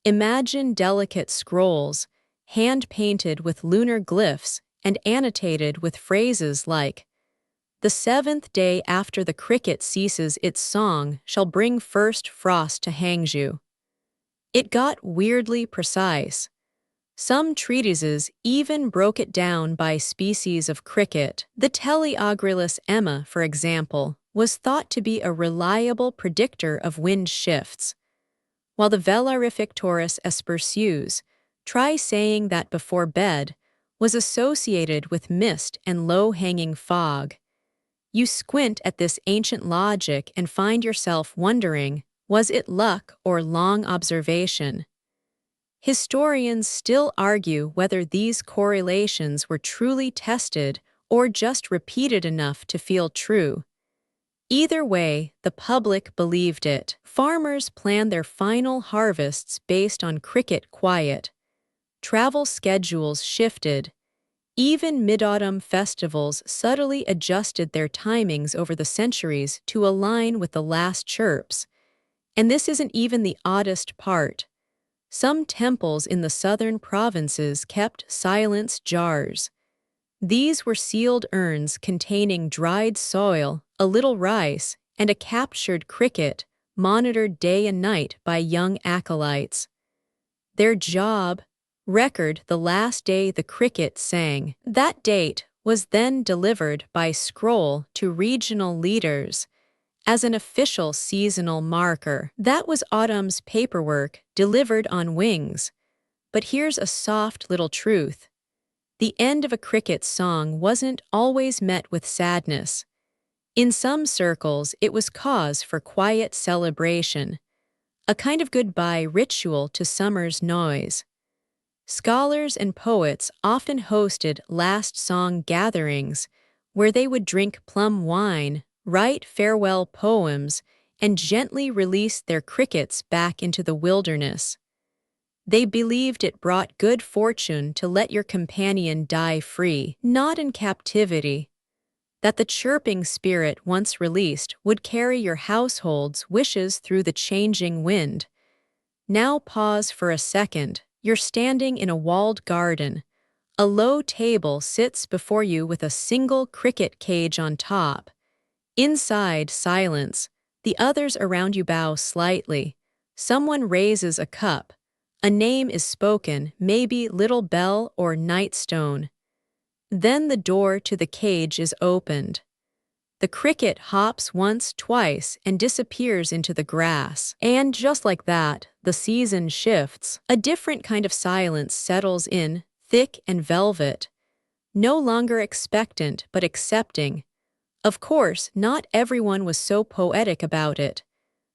Imagine delicate scrolls, hand-painted with lunar glyphs and annotated with phrases like, "The 7th day after the cricket ceases its song shall bring first frost to Hangzhou." It got weirdly precise. Some treatises even broke it down by species of cricket. The Teleogrylus emma, for example, was thought to be a reliable predictor of wind shifts, while the Velarifictorus asperseus, try saying that before bed, was associated with mist and low-hanging fog. You squint at this ancient logic and find yourself wondering, was it luck or long observation? Historians still argue whether these correlations were truly tested or just repeated enough to feel true. Either way, the public believed it. Farmers planned their final harvests based on cricket quiet. Travel schedules shifted. Even mid-autumn festivals subtly adjusted their timings over the centuries to align with the last chirps. And this isn't even the oddest part. Some temples in the southern provinces kept silence jars. These were sealed urns containing dried soil, a little rice, and a captured cricket, monitored day and night by young acolytes. Their job, record the last day the cricket sang. That date, was then delivered by scroll to regional leaders as an official seasonal marker. That was autumn's paperwork delivered on wings. But here's a soft little truth. The end of a cricket song wasn't always met with sadness. In some circles, it was cause for quiet celebration, a kind of goodbye ritual to summer's noise. Scholars and poets often hosted last song gatherings where they would drink plum wine, write farewell poems, and gently release their crickets back into the wilderness. They believed it brought good fortune to let your companion die free, not in captivity. That the chirping spirit once released would carry your household's wishes through the changing wind. Now pause for a second. You're standing in a walled garden. A low table sits before you with a single cricket cage on top. Inside, silence. The others around you bow slightly. Someone raises a cup. A name is spoken, maybe Little Bell or Nightstone. Then the door to the cage is opened. The cricket hops once, twice, and disappears into the grass. And just like that, the season shifts. A different kind of silence settles in, thick and velvet. No longer expectant, but accepting. Of course, not everyone was so poetic about it.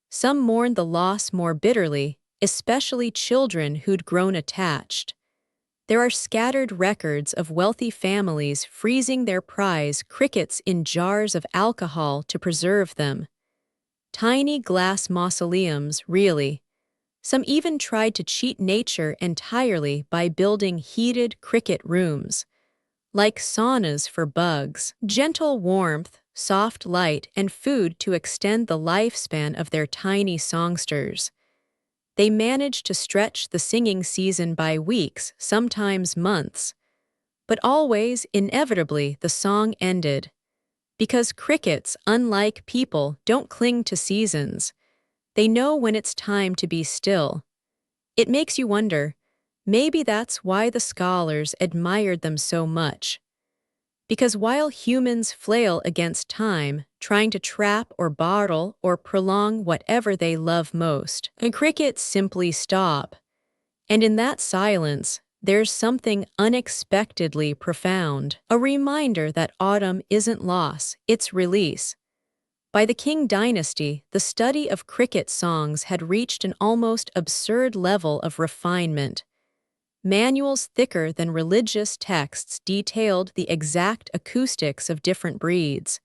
Some mourned the loss more bitterly, especially children who'd grown attached. There are scattered records of wealthy families freezing their prize crickets in jars of alcohol to preserve them. Tiny glass mausoleums, really. Some even tried to cheat nature entirely by building heated cricket rooms. Like saunas for bugs. Gentle warmth, soft light, and food to extend the lifespan of their tiny songsters. They managed to stretch the singing season by weeks, sometimes months. But always, inevitably, the song ended. Because crickets, unlike people, don't cling to seasons. They know when it's time to be still. It makes you wonder, maybe that's why the scholars admired them so much. Because while humans flail against time, trying to trap or bottle or prolong whatever they love most, crickets simply stop. And in that silence, there's something unexpectedly profound. A reminder that autumn isn't loss, it's release. By the Qing dynasty, the study of cricket songs had reached an almost absurd level of refinement. Manuals thicker than religious texts detailed the exact acoustics of different breeds.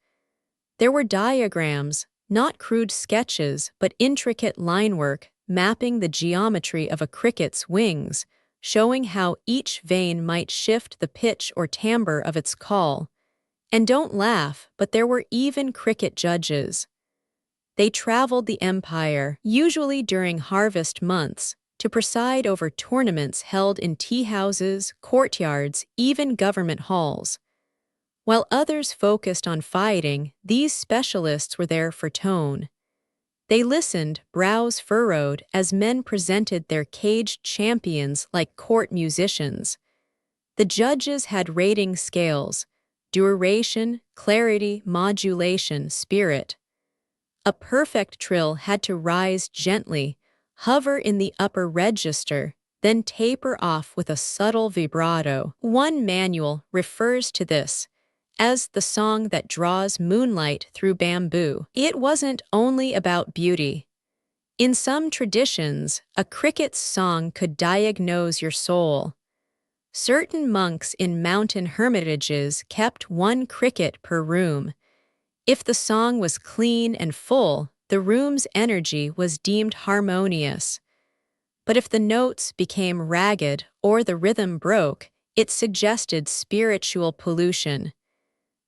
There were diagrams, not crude sketches, but intricate linework mapping the geometry of a cricket's wings, showing how each vein might shift the pitch or timbre of its call. And don't laugh, but there were even cricket judges. They traveled the empire, usually during harvest months, to preside over tournaments held in tea houses, courtyards, even government halls. While others focused on fighting, these specialists were there for tone. They listened, brows furrowed, as men presented their caged champions like court musicians. The judges had rating scales: duration, clarity, modulation, spirit. A perfect trill had to rise gently, hover in the upper register, then taper off with a subtle vibrato. One manual refers to this as the song that draws moonlight through bamboo. It wasn't only about beauty. In some traditions, a cricket's song could diagnose your soul. Certain monks in mountain hermitages kept one cricket per room. If the song was clean and full, the room's energy was deemed harmonious. But if the notes became ragged or the rhythm broke, it suggested spiritual pollution.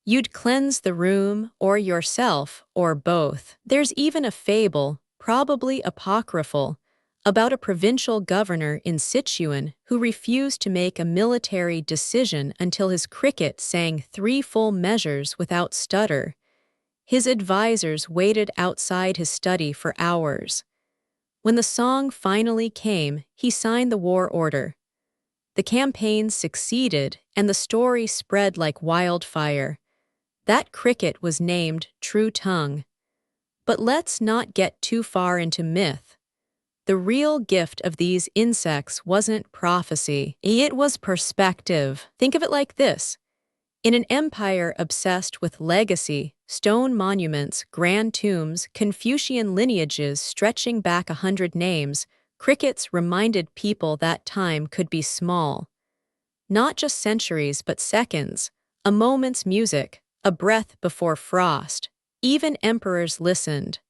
You'd cleanse the room or yourself or both. There's even a fable, probably apocryphal, about a provincial governor in Sichuan who refused to make a military decision until his cricket sang 3 full measures without stutter. His advisors waited outside his study for hours. When the song finally came, he signed the war order. The campaign succeeded, and the story spread like wildfire. That cricket was named True Tongue. But let's not get too far into myth. The real gift of these insects wasn't prophecy, it was perspective. Think of it like this. In an empire obsessed with legacy, stone monuments, grand tombs, Confucian lineages stretching back 100 names, crickets reminded people that time could be small. Not just centuries, but seconds, a moment's music, a breath before frost. Even emperors listened.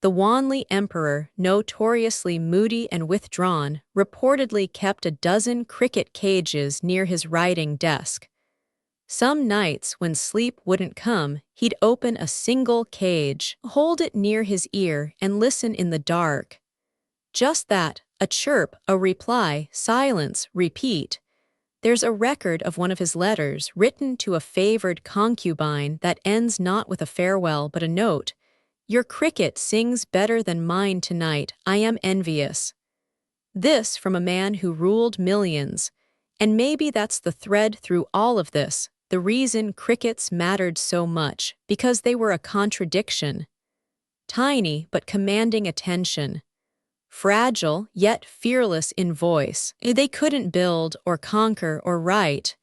The Wanli emperor, notoriously moody and withdrawn, reportedly kept a dozen cricket cages near his writing desk. Some nights, when sleep wouldn't come, he'd open a single cage, hold it near his ear, and listen in the dark. Just that, a chirp, a reply, silence, repeat. There's a record of one of his letters written to a favored concubine that ends not with a farewell but a note. Your cricket sings better than mine tonight, I am envious. This from a man who ruled millions. And maybe that's the thread through all of this, the reason crickets mattered so much, because they were a contradiction. Tiny but commanding attention. Fragile yet fearless in voice. They couldn't build or conquer or write,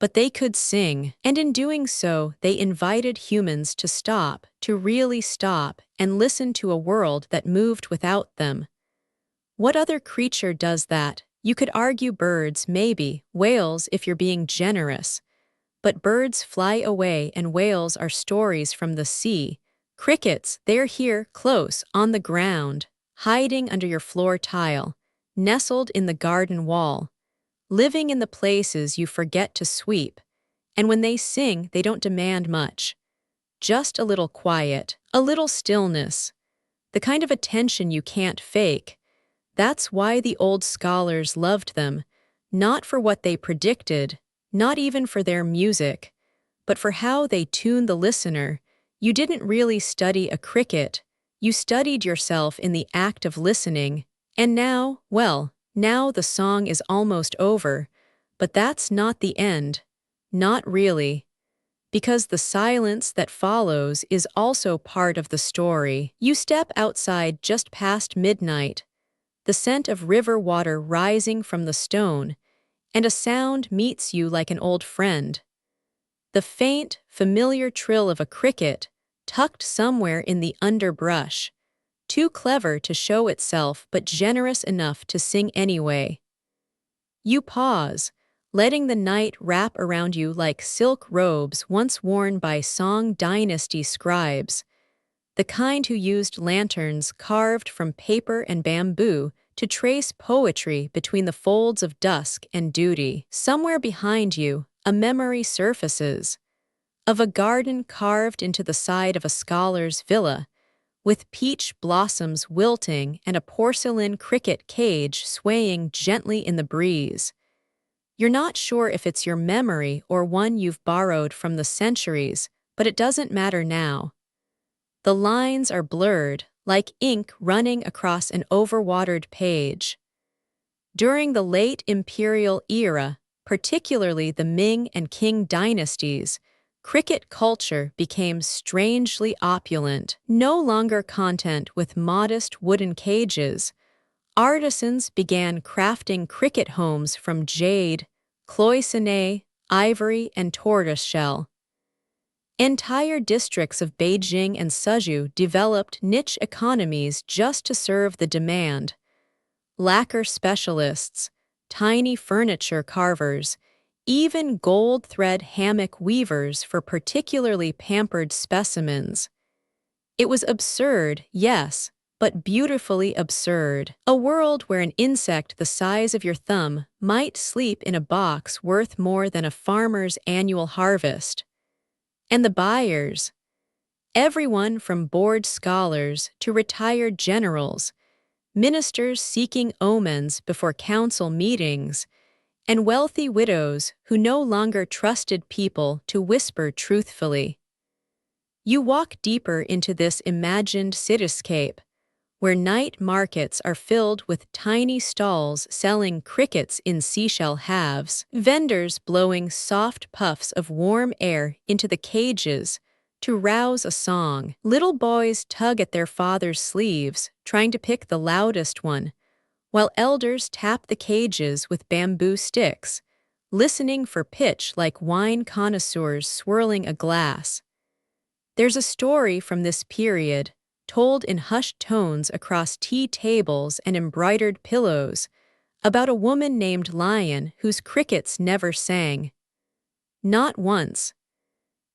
but they could sing, and in doing so, they invited humans to stop, to really stop, and listen to a world that moved without them. What other creature does that? You could argue birds, maybe, whales if you're being generous. But birds fly away and whales are stories from the sea. Crickets, they're here, close, on the ground, hiding under your floor tile, nestled in the garden wall, living in the places you forget to sweep. And when they sing, they don't demand much. Just a little quiet, a little stillness, the kind of attention you can't fake. That's why the old scholars loved them, not for what they predicted, not even for their music, but for how they tuned the listener. You didn't really study a cricket, you studied yourself in the act of listening. And now, well, now the song is almost over, but that's not the end. Not really. Because the silence that follows is also part of the story. You step outside just past midnight, the scent of river water rising from the stone, and a sound meets you like an old friend. The faint, familiar trill of a cricket, tucked somewhere in the underbrush, too clever to show itself but generous enough to sing anyway. You pause, letting the night wrap around you like silk robes once worn by Song Dynasty scribes, the kind who used lanterns carved from paper and bamboo to trace poetry between the folds of dusk and duty. Somewhere behind you, a memory surfaces, of a garden carved into the side of a scholar's villa, with peach blossoms wilting and a porcelain cricket cage swaying gently in the breeze. You're not sure if it's your memory or one you've borrowed from the centuries, but it doesn't matter now. The lines are blurred, like ink running across an overwatered page. During the late imperial era, particularly the Ming and Qing dynasties, cricket culture became strangely opulent, no longer content with modest wooden cages. Artisans began crafting cricket homes from jade, cloisonné, ivory, and tortoiseshell. Entire districts of Beijing and Suzhou developed niche economies just to serve the demand. Lacquer specialists, tiny furniture carvers, even gold thread hammock weavers for particularly pampered specimens. It was absurd, yes, but beautifully absurd. A world where an insect the size of your thumb might sleep in a box worth more than a farmer's annual harvest. And the buyers, everyone from bored scholars to retired generals, ministers seeking omens before council meetings, and wealthy widows who no longer trusted people to whisper truthfully. You walk deeper into this imagined cityscape, where night markets are filled with tiny stalls selling crickets in seashell halves, vendors blowing soft puffs of warm air into the cages to rouse a song. Little boys tug at their father's sleeves, trying to pick the loudest one, while elders tap the cages with bamboo sticks, listening for pitch like wine connoisseurs swirling a glass. There's a story from this period, told in hushed tones across tea tables and embroidered pillows, about a woman named Lion whose crickets never sang. Not once.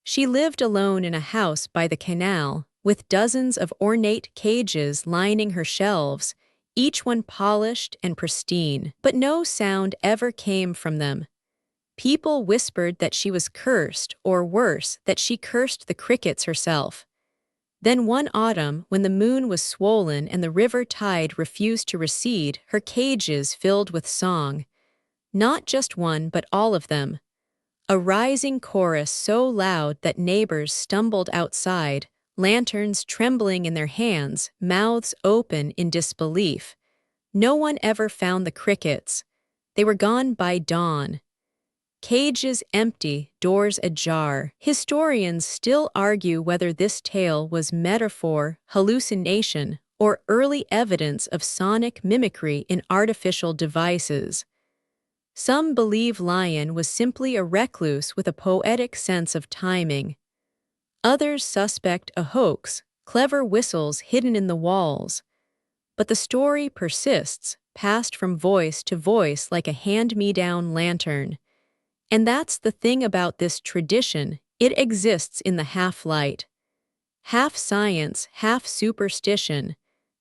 She lived alone in a house by the canal, with dozens of ornate cages lining her shelves, each one polished and pristine. But no sound ever came from them. People whispered that she was cursed, or worse, that she cursed the crickets herself. Then one autumn, when the moon was swollen and the river tide refused to recede, her cages filled with song. Not just one, but all of them. A rising chorus so loud that neighbors stumbled outside, lanterns trembling in their hands, mouths open in disbelief. No one ever found the crickets. They were gone by dawn. Cages empty, doors ajar. Historians still argue whether this tale was metaphor, hallucination, or early evidence of sonic mimicry in artificial devices. Some believe Lion was simply a recluse with a poetic sense of timing. Others suspect a hoax, clever whistles hidden in the walls. But the story persists, passed from voice to voice like a hand-me-down lantern. And that's the thing about this tradition, it exists in the half-light. Half science, half superstition,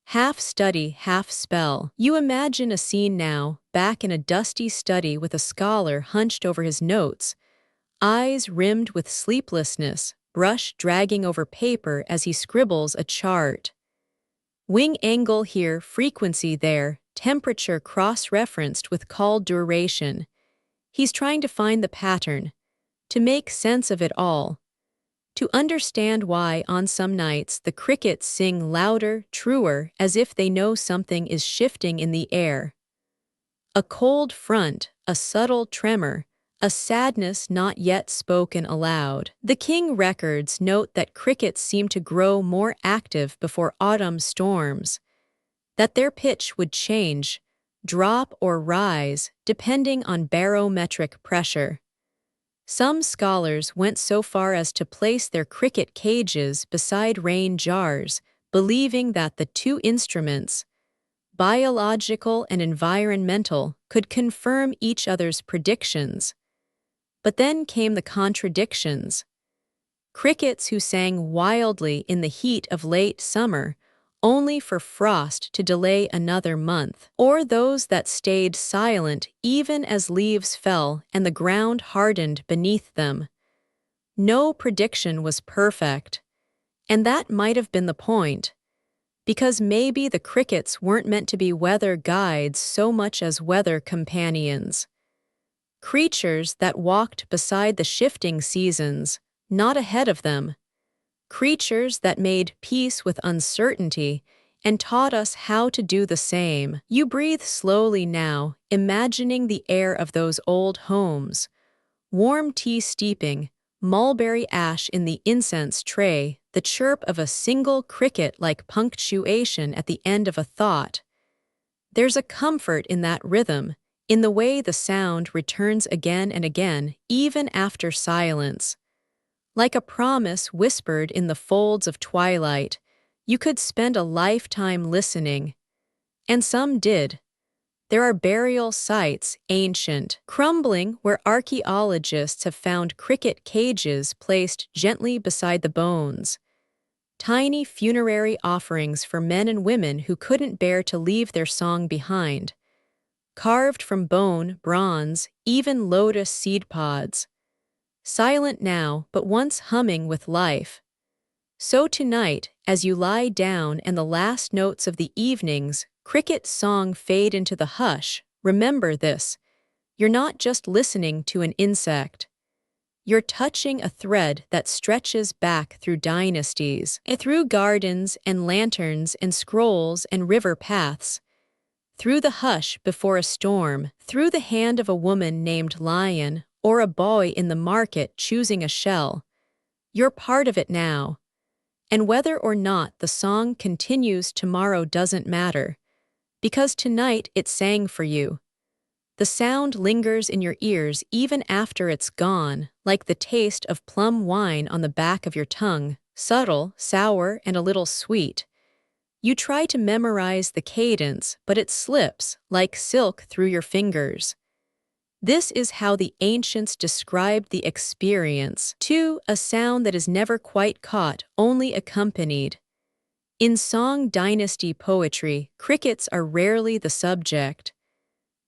half study, half spell. You imagine a scene now, back in a dusty study with a scholar hunched over his notes, eyes rimmed with sleeplessness, brush dragging over paper as he scribbles a chart. Wing angle here, frequency there, temperature cross-referenced with call duration. He's trying to find the pattern, to make sense of it all, to understand why on some nights the crickets sing louder, truer, as if they know something is shifting in the air. A cold front, a subtle tremor, a sadness not yet spoken aloud. The King records note that crickets seem to grow more active before autumn storms, that their pitch would change, drop or rise, depending on barometric pressure. Some scholars went so far as to place their cricket cages beside rain jars, believing that the two instruments, biological and environmental, could confirm each other's predictions. But then came the contradictions. Crickets who sang wildly in the heat of late summer, only for frost to delay another month, or those that stayed silent even as leaves fell and the ground hardened beneath them. No prediction was perfect, and that might have been the point, because maybe the crickets weren't meant to be weather guides so much as weather companions. Creatures that walked beside the shifting seasons, not ahead of them. Creatures that made peace with uncertainty and taught us how to do the same. You breathe slowly now, imagining the air of those old homes. Warm tea steeping, mulberry ash in the incense tray, the chirp of a single cricket like punctuation at the end of a thought. There's a comfort in that rhythm, in the way the sound returns again and again, even after silence. Like a promise whispered in the folds of twilight, you could spend a lifetime listening. And some did. There are burial sites, ancient, crumbling, where archaeologists have found cricket cages placed gently beside the bones. Tiny funerary offerings for men and women who couldn't bear to leave their song behind. Carved from bone, bronze, even lotus seed pods. Silent now, but once humming with life. So tonight, as you lie down and the last notes of the evening's cricket song fade into the hush, remember this: you're not just listening to an insect. you're touching a thread that stretches back through dynasties, through gardens and lanterns and scrolls and river paths, through the hush before a storm, through the hand of a woman named Lion, or a boy in the market choosing a shell. You're part of it now. And whether or not the song continues tomorrow doesn't matter, because tonight it sang for you. The sound lingers in your ears even after it's gone, like the taste of plum wine on the back of your tongue, subtle, sour, and a little sweet. You try to memorize the cadence, but it slips, like silk through your fingers. This is how the ancients described the experience, too, a sound that is never quite caught, only accompanied. In song dynasty poetry, crickets are rarely the subject.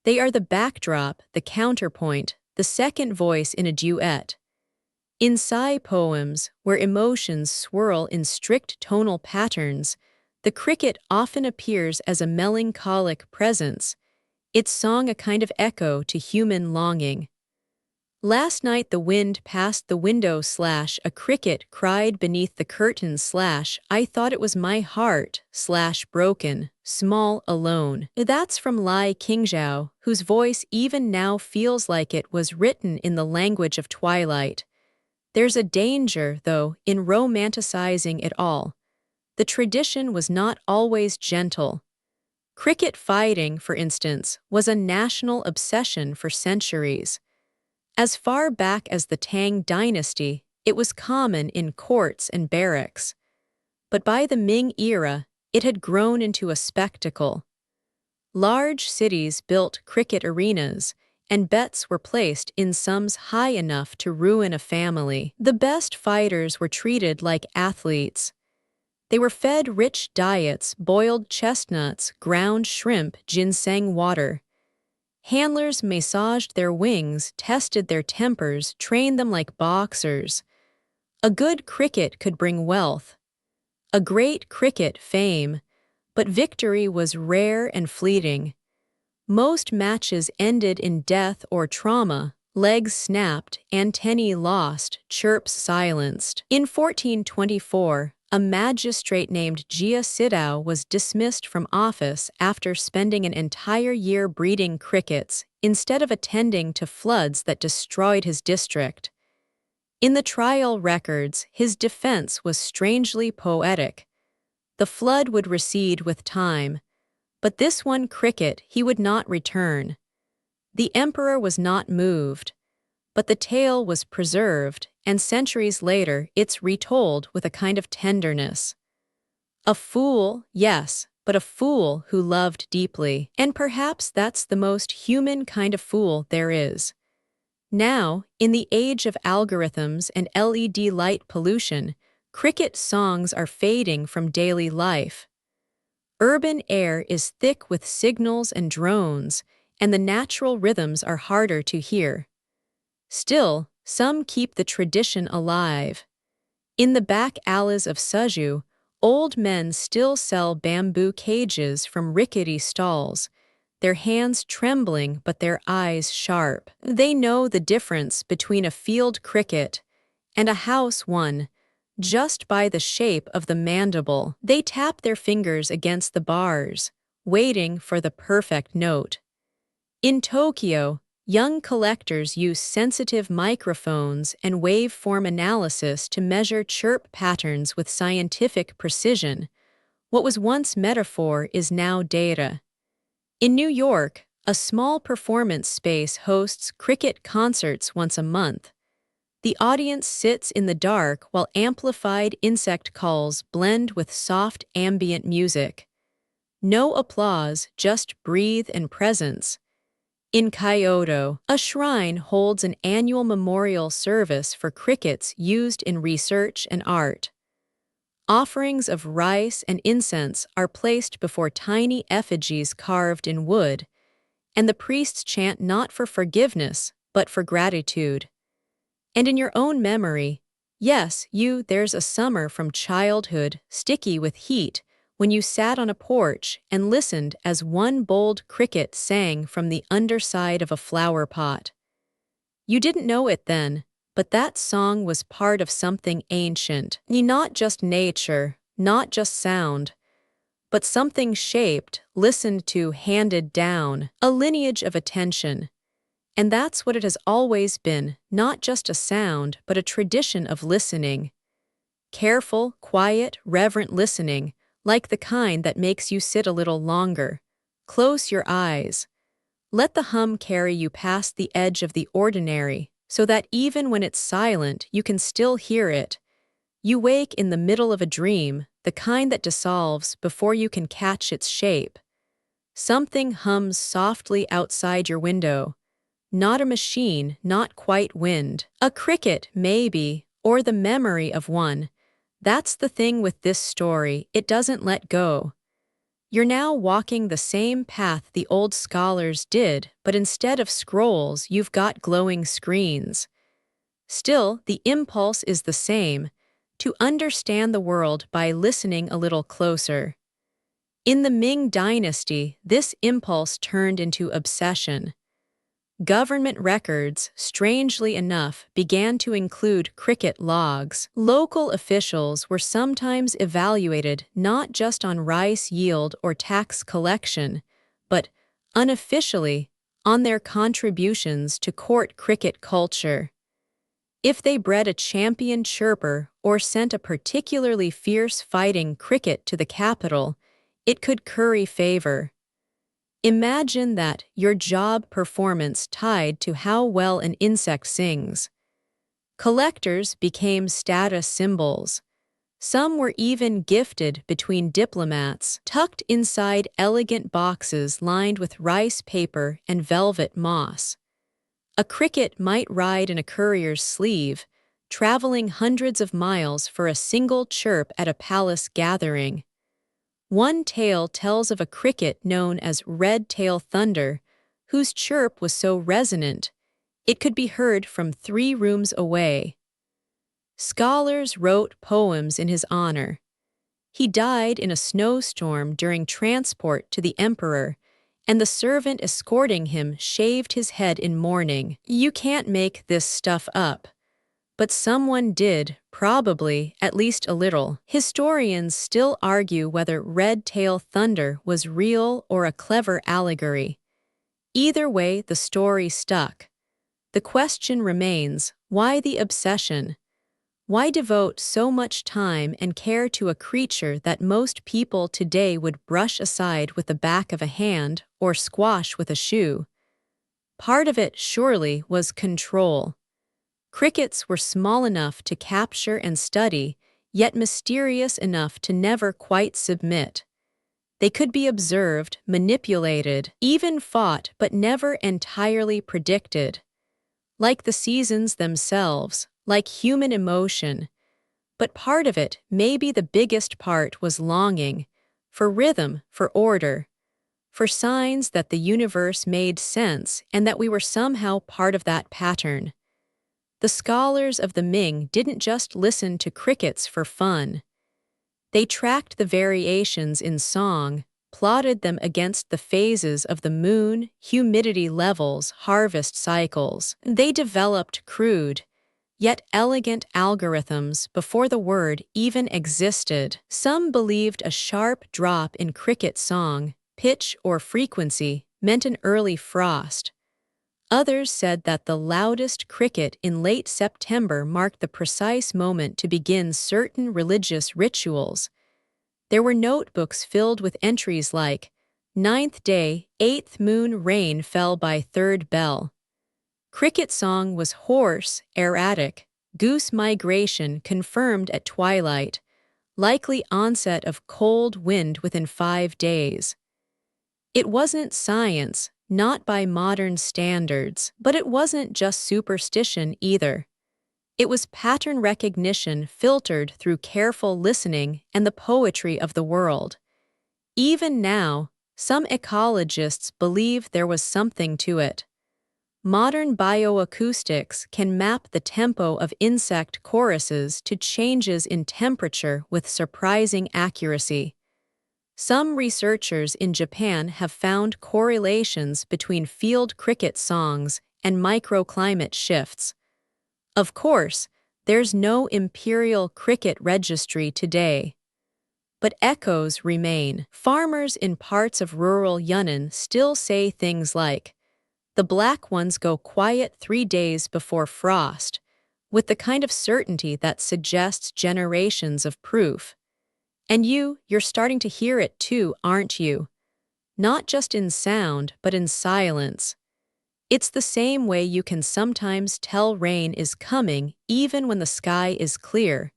They are the backdrop, the counterpoint, the second voice in a duet. In sigh poems, where emotions swirl in strict tonal patterns, the cricket often appears as a melancholic presence, its song a kind of echo to human longing. Last night the wind passed the window / a cricket cried beneath the curtain / I thought it was my heart / broken, small, alone. That's from Lai Qingzhao, whose voice even now feels like it was written in the language of twilight. There's a danger, though, in romanticizing it all. The tradition was not always gentle. Cricket fighting, for instance, was a national obsession for centuries. As far back as the Tang dynasty, it was common in courts and barracks. But by the Ming era, it had grown into a spectacle. Large cities built cricket arenas, and bets were placed in sums high enough to ruin a family. The best fighters were treated like athletes. They were fed rich diets, boiled chestnuts, ground shrimp, ginseng water. Handlers massaged their wings, tested their tempers, trained them like boxers. A good cricket could bring wealth. A great cricket fame. But victory was rare and fleeting. Most matches ended in death or trauma, legs snapped, antennae lost, chirps silenced. In 1424, a magistrate named Jia Sidao was dismissed from office after spending an entire year breeding crickets instead of attending to floods that destroyed his district. In the trial records, his defense was strangely poetic. The flood would recede with time, but this one cricket he would not return. The emperor was not moved, but the tale was preserved, and centuries later it's retold with a kind of tenderness. A fool, yes, but a fool who loved deeply, and perhaps that's the most human kind of fool there is. Now, in the age of algorithms and LED light pollution, cricket songs are fading from daily life. Urban air is thick with signals and drones, and the natural rhythms are harder to hear. Still, some keep the tradition alive. In the back alleys of Suju, old men still sell bamboo cages from rickety stalls, their hands trembling but their eyes sharp. They know the difference between a field cricket and a house one, just by the shape of the mandible. They tap their fingers against the bars, waiting for the perfect note. In Tokyo, young collectors use sensitive microphones and waveform analysis to measure chirp patterns with scientific precision. What was once metaphor is now data. In New York, a small performance space hosts cricket concerts once a month. The audience sits in the dark while amplified insect calls blend with soft ambient music. No applause, just breathe and presence. In Kyoto, a shrine holds an annual memorial service for crickets used in research and art. Offerings of rice and incense are placed before tiny effigies carved in wood, and the priests chant not for forgiveness, but for gratitude. And in your own memory, yes, there's a summer from childhood, sticky with heat, when you sat on a porch and listened as one bold cricket sang from the underside of a flower pot. You didn't know it then, But that song was part of something ancient, not just nature, not just sound, but something shaped, listened to, handed down, a lineage of attention. And that's what it has always been, not just a sound, but a tradition of listening. Careful, quiet, reverent listening, like the kind that makes you sit a little longer. Close your eyes. Let the hum carry you past the edge of the ordinary, so that even when it's silent, you can still hear it. You wake in the middle of a dream, the kind that dissolves before you can catch its shape. Something hums softly outside your window. Not a machine, not quite wind. A cricket, maybe, or the memory of one. That's the thing with this story, it doesn't let go. You're now walking the same path the old scholars did, but instead of scrolls, you've got glowing screens. Still, the impulse is the same, to understand the world by listening a little closer. In the Ming Dynasty, this impulse turned into obsession. Government records, strangely enough, began to include cricket logs. Local officials were sometimes evaluated not just on rice yield or tax collection, but, unofficially, on their contributions to court cricket culture. If they bred a champion chirper or sent a particularly fierce fighting cricket to the capital, it could curry favor. Imagine that, your job performance tied to how well an insect sings. Collectors became status symbols. Some were even gifted between diplomats, tucked inside elegant boxes lined with rice paper and velvet moss. A cricket might ride in a courier's sleeve, traveling hundreds of miles for a single chirp at a palace gathering. One tale tells of a cricket known as red-tail thunder, whose chirp was so resonant, it could be heard from 3 rooms away. Scholars wrote poems in his honor. He died in a snowstorm during transport to the emperor, and the servant escorting him shaved his head in mourning. You can't make this stuff up. But someone did, probably, at least a little. Historians still argue whether red-tail thunder was real or a clever allegory. Either way, the story stuck. The question remains, why the obsession? Why devote so much time and care to a creature that most people today would brush aside with the back of a hand or squash with a shoe? Part of it, surely, was control. Crickets were small enough to capture and study, yet mysterious enough to never quite submit. They could be observed, manipulated, even fought, but never entirely predicted. Like the seasons themselves, like human emotion. But part of it, maybe the biggest part, was longing, for rhythm, for order, for signs that the universe made sense and that we were somehow part of that pattern. The scholars of the Ming didn't just listen to crickets for fun. They tracked the variations in song, plotted them against the phases of the moon, humidity levels, harvest cycles. They developed crude, yet elegant algorithms before the word even existed. Some believed a sharp drop in cricket song, pitch or frequency, meant an early frost. Others said that the loudest cricket in late September marked the precise moment to begin certain religious rituals. There were notebooks filled with entries like, 9th day, 8th moon rain fell by 3rd bell. Cricket song was hoarse, erratic, goose migration confirmed at twilight, likely onset of cold wind within 5 days. It wasn't science, not by modern standards, but it wasn't just superstition either. It was pattern recognition filtered through careful listening and the poetry of the world. Even now, some ecologists believe there was something to it. Modern bioacoustics can map the tempo of insect choruses to changes in temperature with surprising accuracy. Some researchers in Japan have found correlations between field cricket songs and microclimate shifts. Of course, there's no imperial cricket registry today. But echoes remain. Farmers in parts of rural Yunnan still say things like, "The black ones go quiet 3 days before frost," with the kind of certainty that suggests generations of proof. And you're starting to hear it too, aren't you? Not just in sound, but in silence. It's the same way you can sometimes tell rain is coming even when the sky is clear,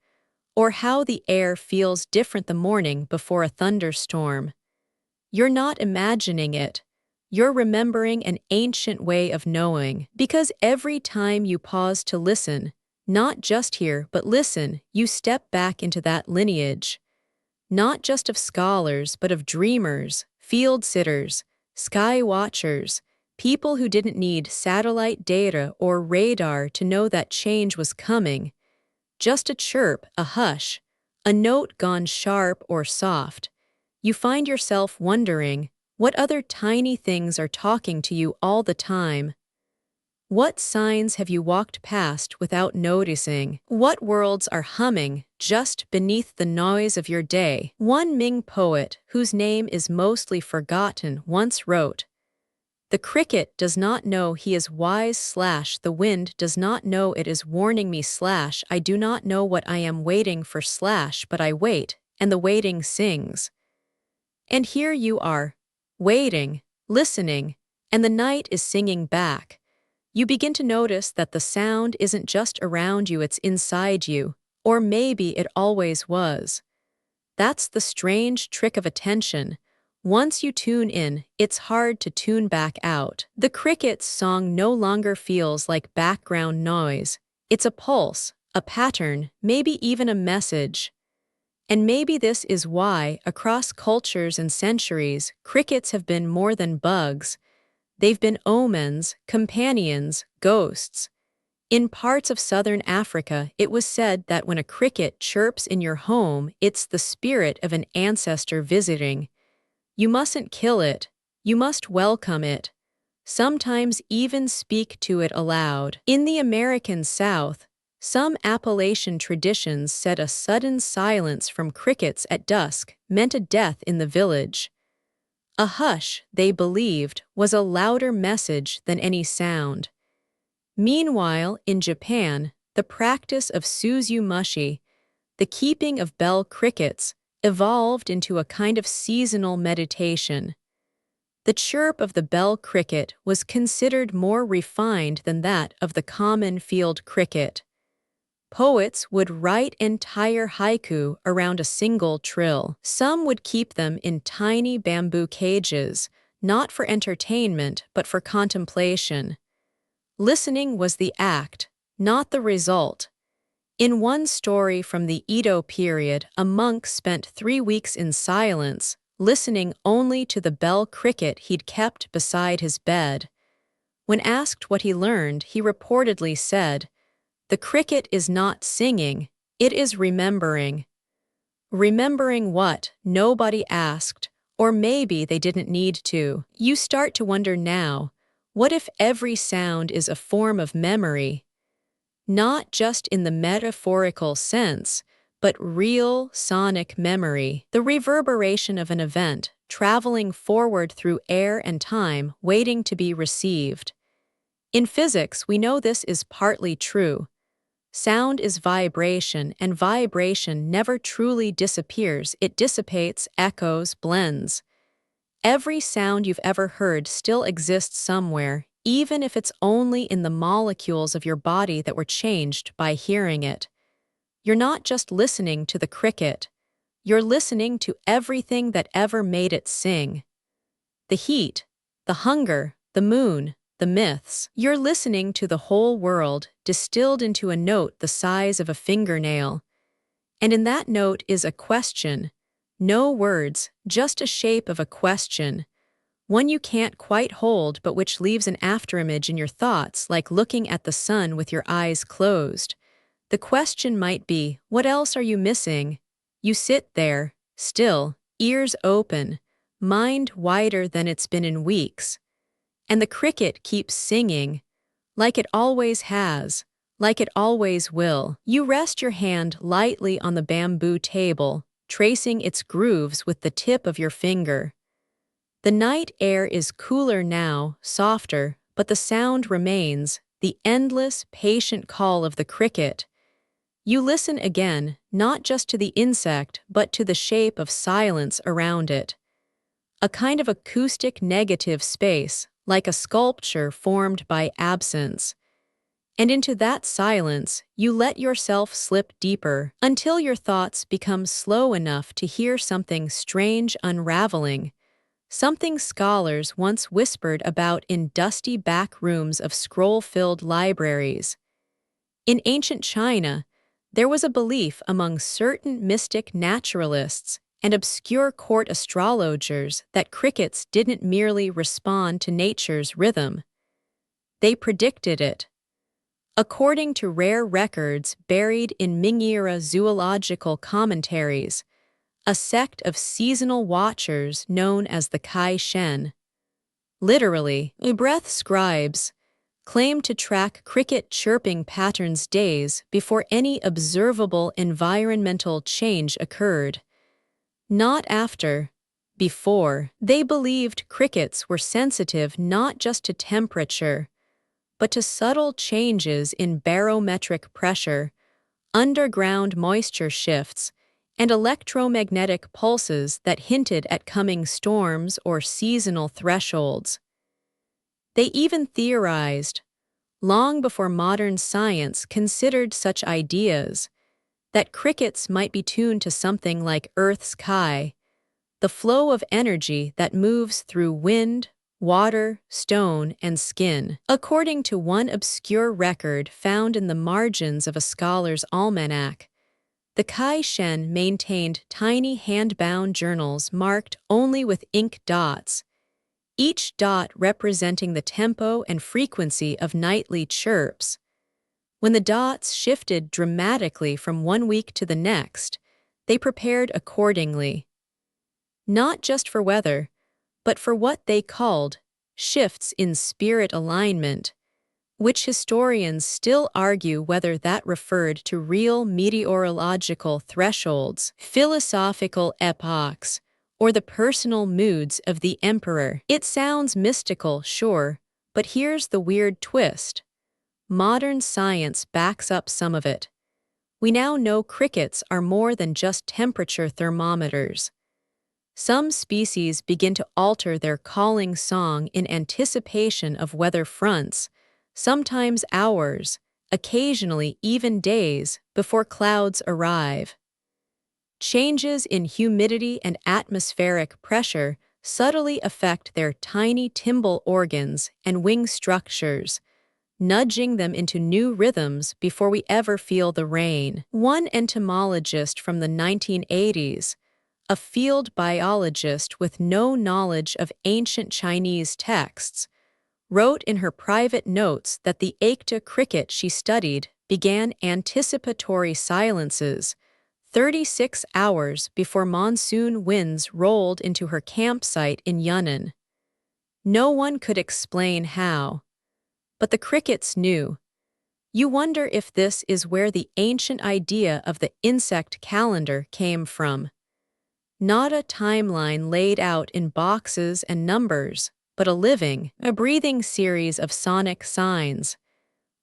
or how the air feels different the morning before a thunderstorm. You're not imagining it. You're remembering an ancient way of knowing, because every time you pause to listen, not just hear but listen, you step back into that lineage. Not just of scholars, but of dreamers, field sitters, sky watchers, people who didn't need satellite data or radar to know that change was coming. Just a chirp, a hush, a note gone sharp or soft. You find yourself wondering, what other tiny things are talking to you all the time? What signs have you walked past without noticing? What worlds are humming just beneath the noise of your day? One Ming poet, whose name is mostly forgotten, once wrote, "The cricket does not know he is wise / the wind does not know it is warning me / I do not know what I am waiting for / but I wait, and the waiting sings." And here you are, waiting, listening, and the night is singing back. You begin to notice that the sound isn't just around you, it's inside you, or maybe it always was. That's the strange trick of attention. Once you tune in, it's hard to tune back out. The cricket's song no longer feels like background noise. It's a pulse, a pattern, maybe even a message. And maybe this is why, across cultures and centuries, crickets have been more than bugs. They've been omens, companions, ghosts. In parts of southern Africa, it was said that when a cricket chirps in your home, it's the spirit of an ancestor visiting. You mustn't kill it. You must welcome it. Sometimes even speak to it aloud. In the American South, some Appalachian traditions said a sudden silence from crickets at dusk meant a death in the village. A hush, they believed, was a louder message than any sound. Meanwhile, in Japan, the practice of suzumushi, the keeping of bell crickets, evolved into a kind of seasonal meditation. The chirp of the bell cricket was considered more refined than that of the common field cricket. Poets would write entire haiku around a single trill. Some would keep them in tiny bamboo cages, not for entertainment but for contemplation. Listening was the act, not the result. In one story from the Edo period, a monk spent 3 weeks in silence, listening only to the bell cricket he'd kept beside his bed. When asked what he learned, he reportedly said, "The cricket is not singing, it is remembering." Remembering what? Nobody asked, or maybe they didn't need to. You start to wonder now, what if every sound is a form of memory? Not just in the metaphorical sense, but real sonic memory, the reverberation of an event, traveling forward through air and time, waiting to be received. In physics, we know this is partly true. Sound is vibration, and vibration never truly disappears. It dissipates, echoes, blends. Every sound you've ever heard still exists somewhere, even if it's only in the molecules of your body that were changed by hearing it. You're not just listening to the cricket. You're listening to everything that ever made it sing. The heat, the hunger, the moon, the myths. You're listening to the whole world, distilled into a note the size of a fingernail. And in that note is a question. No words, just a shape of a question. One you can't quite hold but which leaves an afterimage in your thoughts, like looking at the sun with your eyes closed. The question might be, what else are you missing? You sit there, still, ears open, mind wider than it's been in weeks. And the cricket keeps singing, like it always has, like it always will. You rest your hand lightly on the bamboo table, tracing its grooves with the tip of your finger. The night air is cooler now, softer, but the sound remains, the endless, patient call of the cricket. You listen again, not just to the insect, but to the shape of silence around it. A kind of acoustic negative space, like a sculpture formed by absence. And into that silence, you let yourself slip deeper until your thoughts become slow enough to hear something strange unraveling, something scholars once whispered about in dusty back rooms of scroll-filled libraries. In ancient China, there was a belief among certain mystic naturalists and obscure court astrologers that crickets didn't merely respond to nature's rhythm. They predicted it. According to rare records buried in Ming-era zoological commentaries, a sect of seasonal watchers known as the Kai Shen, literally, breath scribes, claimed to track cricket chirping patterns days before any observable environmental change occurred. Not after, before. They believed crickets were sensitive not just to temperature, but to subtle changes in barometric pressure, underground moisture shifts, and electromagnetic pulses that hinted at coming storms or seasonal thresholds. They even theorized, long before modern science considered such ideas, that crickets might be tuned to something like Earth's Kai, the flow of energy that moves through wind, water, stone, and skin. According to one obscure record found in the margins of a scholar's almanac, the Kai Shen maintained tiny hand-bound journals marked only with ink dots, each dot representing the tempo and frequency of nightly chirps. When the dots shifted dramatically from one week to the next, they prepared accordingly. Not just for weather, but for what they called shifts in spirit alignment, which historians still argue whether that referred to real meteorological thresholds, philosophical epochs, or the personal moods of the emperor. It sounds mystical, sure, but here's the weird twist. Modern science backs up some of it. We now know crickets are more than just temperature thermometers. Some species begin to alter their calling song in anticipation of weather fronts, sometimes hours, occasionally even days, before clouds arrive. Changes in humidity and atmospheric pressure subtly affect their tiny timbal organs and wing structures, nudging them into new rhythms before we ever feel the rain. One entomologist from the 1980s, a field biologist with no knowledge of ancient Chinese texts, wrote in her private notes that the Aecta cricket she studied began anticipatory silences 36 hours before monsoon winds rolled into her campsite in Yunnan. No one could explain how, but the crickets knew. You wonder if this is where the ancient idea of the insect calendar came from. Not a timeline laid out in boxes and numbers, but a breathing series of sonic signs.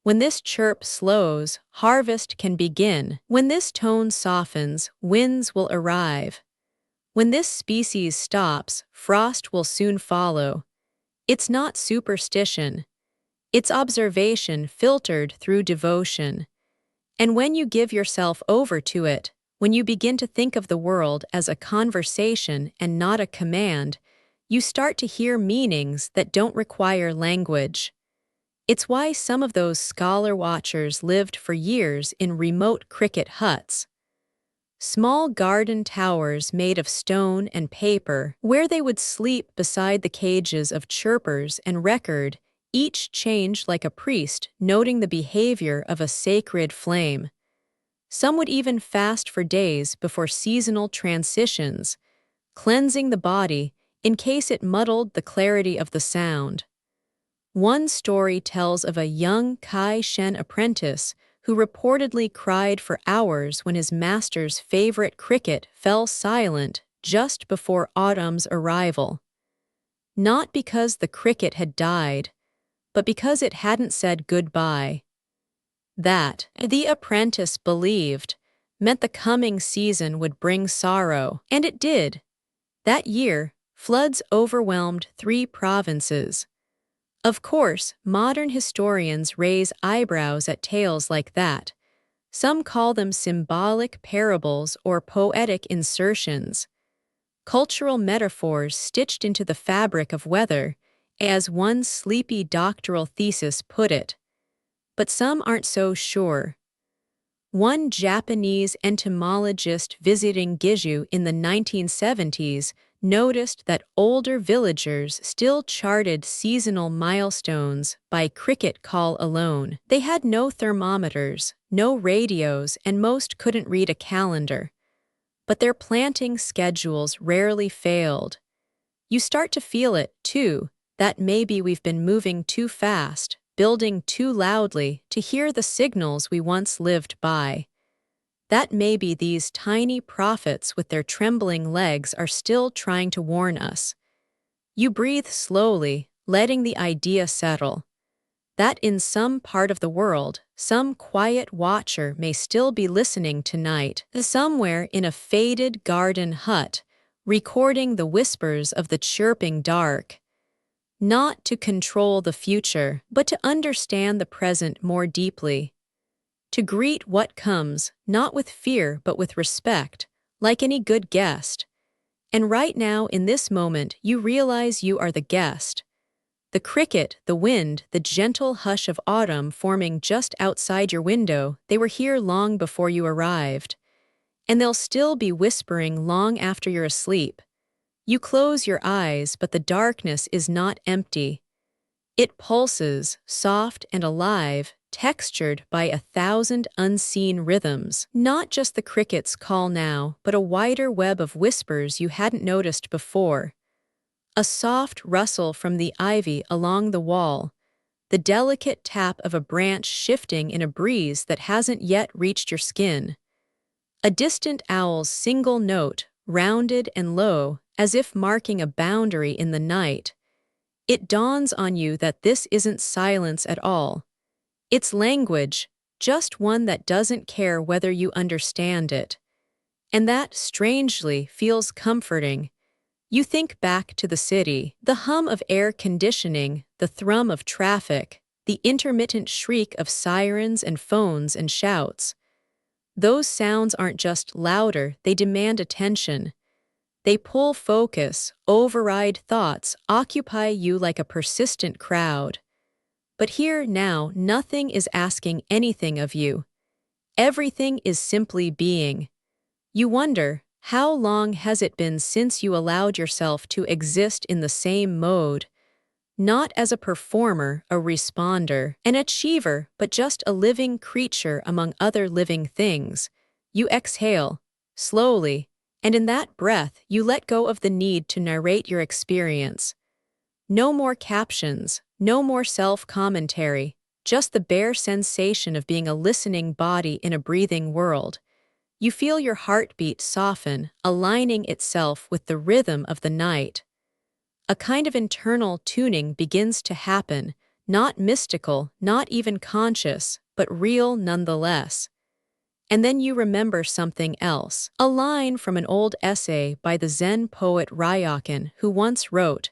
When this chirp slows, harvest can begin. When this tone softens, winds will arrive. When this species stops, frost will soon follow. It's not superstition. It's observation filtered through devotion. And when you give yourself over to it, when you begin to think of the world as a conversation and not a command, you start to hear meanings that don't require language. It's why some of those scholar watchers lived for years in remote cricket huts. Small garden towers made of stone and paper, where they would sleep beside the cages of chirpers and record, each changed like a priest noting the behavior of a sacred flame. Some would even fast for days before seasonal transitions, cleansing the body in case it muddled the clarity of the sound. One story tells of a young Kai Shen apprentice who reportedly cried for hours when his master's favorite cricket fell silent just before autumn's arrival. Not because the cricket had died, but because it hadn't said goodbye. That, the apprentice believed, meant the coming season would bring sorrow, and it did. That year, floods overwhelmed 3 provinces. Of course, modern historians raise eyebrows at tales like that. Some call them symbolic parables or poetic insertions, cultural metaphors stitched into the fabric of weather, as one sleepy doctoral thesis put it. But some aren't so sure. One Japanese entomologist visiting Giju in the 1970s noticed that older villagers still charted seasonal milestones by cricket call alone. They had no thermometers, no radios, and most couldn't read a calendar. But their planting schedules rarely failed. You start to feel it, too, that maybe we've been moving too fast, building too loudly to hear the signals we once lived by. That maybe these tiny prophets with their trembling legs are still trying to warn us. You breathe slowly, letting the idea settle. That in some part of the world, some quiet watcher may still be listening tonight, somewhere in a faded garden hut, recording the whispers of the chirping dark. Not to control the future, but to understand the present more deeply. To greet what comes, not with fear but with respect, like any good guest. And right now, in this moment, you realize you are the guest. The cricket, the wind, the gentle hush of autumn forming just outside your window, they were here long before you arrived. And they'll still be whispering long after you're asleep. You close your eyes, but the darkness is not empty. It pulses, soft and alive, textured by 1,000 unseen rhythms. Not just the cricket's call now, but a wider web of whispers you hadn't noticed before. A soft rustle from the ivy along the wall, the delicate tap of a branch shifting in a breeze that hasn't yet reached your skin. A distant owl's single note, rounded and low, as if marking a boundary in the night. It dawns on you that this isn't silence at all. It's language, just one that doesn't care whether you understand it. And that, strangely, feels comforting. You think back to the city, the hum of air conditioning, the thrum of traffic, the intermittent shriek of sirens and phones and shouts. Those sounds aren't just louder, they demand attention. They pull focus, override thoughts, occupy you like a persistent crowd. But here now, nothing is asking anything of you. Everything is simply being. You wonder, how long has it been since you allowed yourself to exist in the same mode? Not as a performer, a responder, an achiever, but just a living creature among other living things. You exhale, slowly, and in that breath you let go of the need to narrate your experience. No more captions, no more self-commentary, just the bare sensation of being a listening body in a breathing world. You feel your heartbeat soften, aligning itself with the rhythm of the night. A kind of internal tuning begins to happen, not mystical, not even conscious, but real nonetheless. And then you remember something else, a line from an old essay by the Zen poet Ryokan, who once wrote,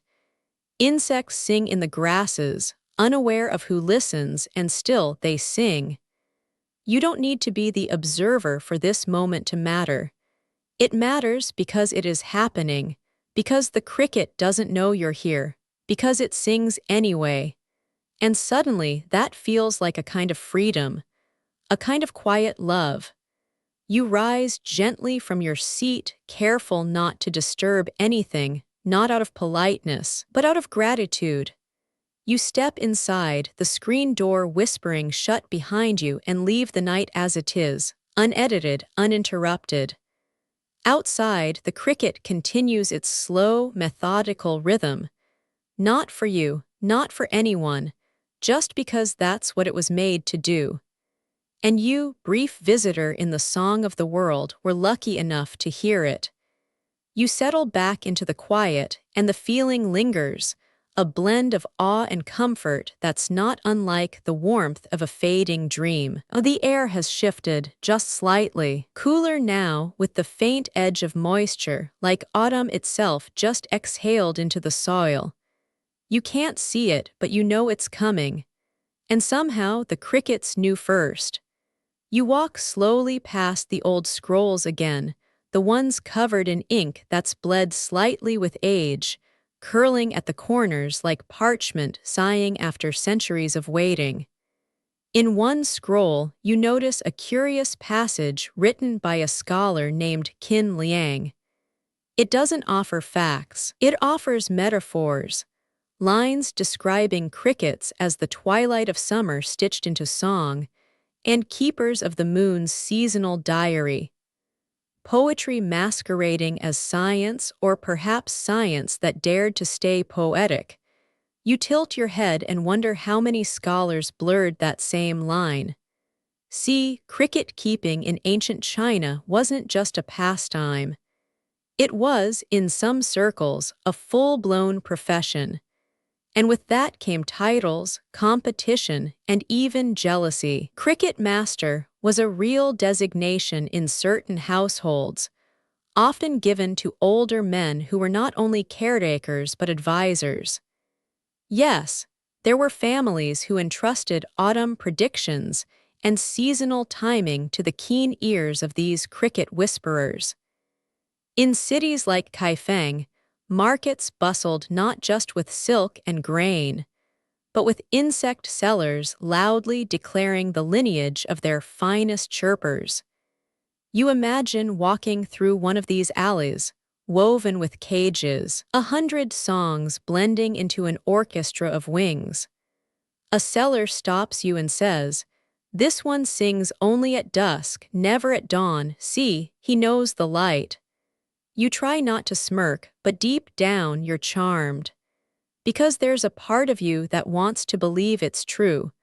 "Insects sing in the grasses, unaware of who listens, and still they sing." You don't need to be the observer for this moment to matter. It matters because it is happening, because the cricket doesn't know you're here, because it sings anyway. And suddenly, that feels like a kind of freedom, a kind of quiet love. You rise gently from your seat, careful not to disturb anything, not out of politeness, but out of gratitude. You step inside, the screen door whispering shut behind you, and leave the night as it is, unedited, uninterrupted. Outside, the cricket continues its slow, methodical rhythm. Not for you, not for anyone, just because that's what it was made to do. And you, brief visitor in the song of the world, were lucky enough to hear it. You settle back into the quiet, and the feeling lingers, a blend of awe and comfort that's not unlike the warmth of a fading dream. The air has shifted, just slightly, cooler now with the faint edge of moisture, like autumn itself just exhaled into the soil. You can't see it, but you know it's coming. And somehow the crickets knew first. You walk slowly past the old scrolls again, the ones covered in ink that's bled slightly with age, curling at the corners like parchment sighing after centuries of waiting. In one scroll, you notice a curious passage written by a scholar named Qin Liang. It doesn't offer facts, it offers metaphors, lines describing crickets as the twilight of summer stitched into song, and keepers of the moon's seasonal diary. Poetry masquerading as science, or perhaps science that dared to stay poetic. You tilt your head and wonder how many scholars blurred that same line. See, cricket keeping in ancient China wasn't just a pastime. It was, in some circles, a full-blown profession. And with that came titles, competition, and even jealousy. Cricket master was a real designation in certain households, often given to older men who were not only caretakers but advisors. Yes, there were families who entrusted autumn predictions and seasonal timing to the keen ears of these cricket whisperers. In cities like Kaifeng, markets bustled not just with silk and grain, but with insect sellers loudly declaring the lineage of their finest chirpers. You imagine walking through one of these alleys, woven with cages, 100 songs blending into an orchestra of wings. A seller stops you and says, "This one sings only at dusk, never at dawn. See, he knows the light." You try not to smirk, but deep down you're charmed. Because there's a part of you that wants to believe it's true,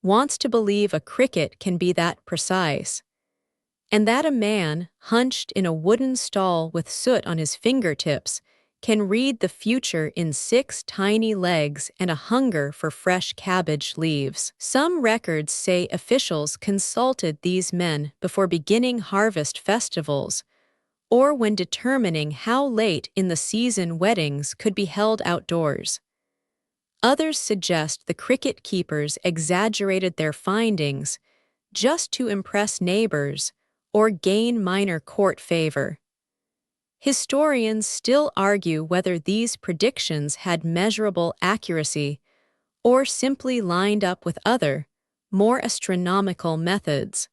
wants to believe a cricket can be that precise. And that a man, hunched in a wooden stall with soot on his fingertips, can read the future in 6 tiny legs and a hunger for fresh cabbage leaves. Some records say officials consulted these men before beginning harvest festivals, or when determining how late in the season weddings could be held outdoors. Others suggest the cricket keepers exaggerated their findings just to impress neighbors or gain minor court favor. Historians still argue whether these predictions had measurable accuracy or simply lined up with other, more astronomical methods.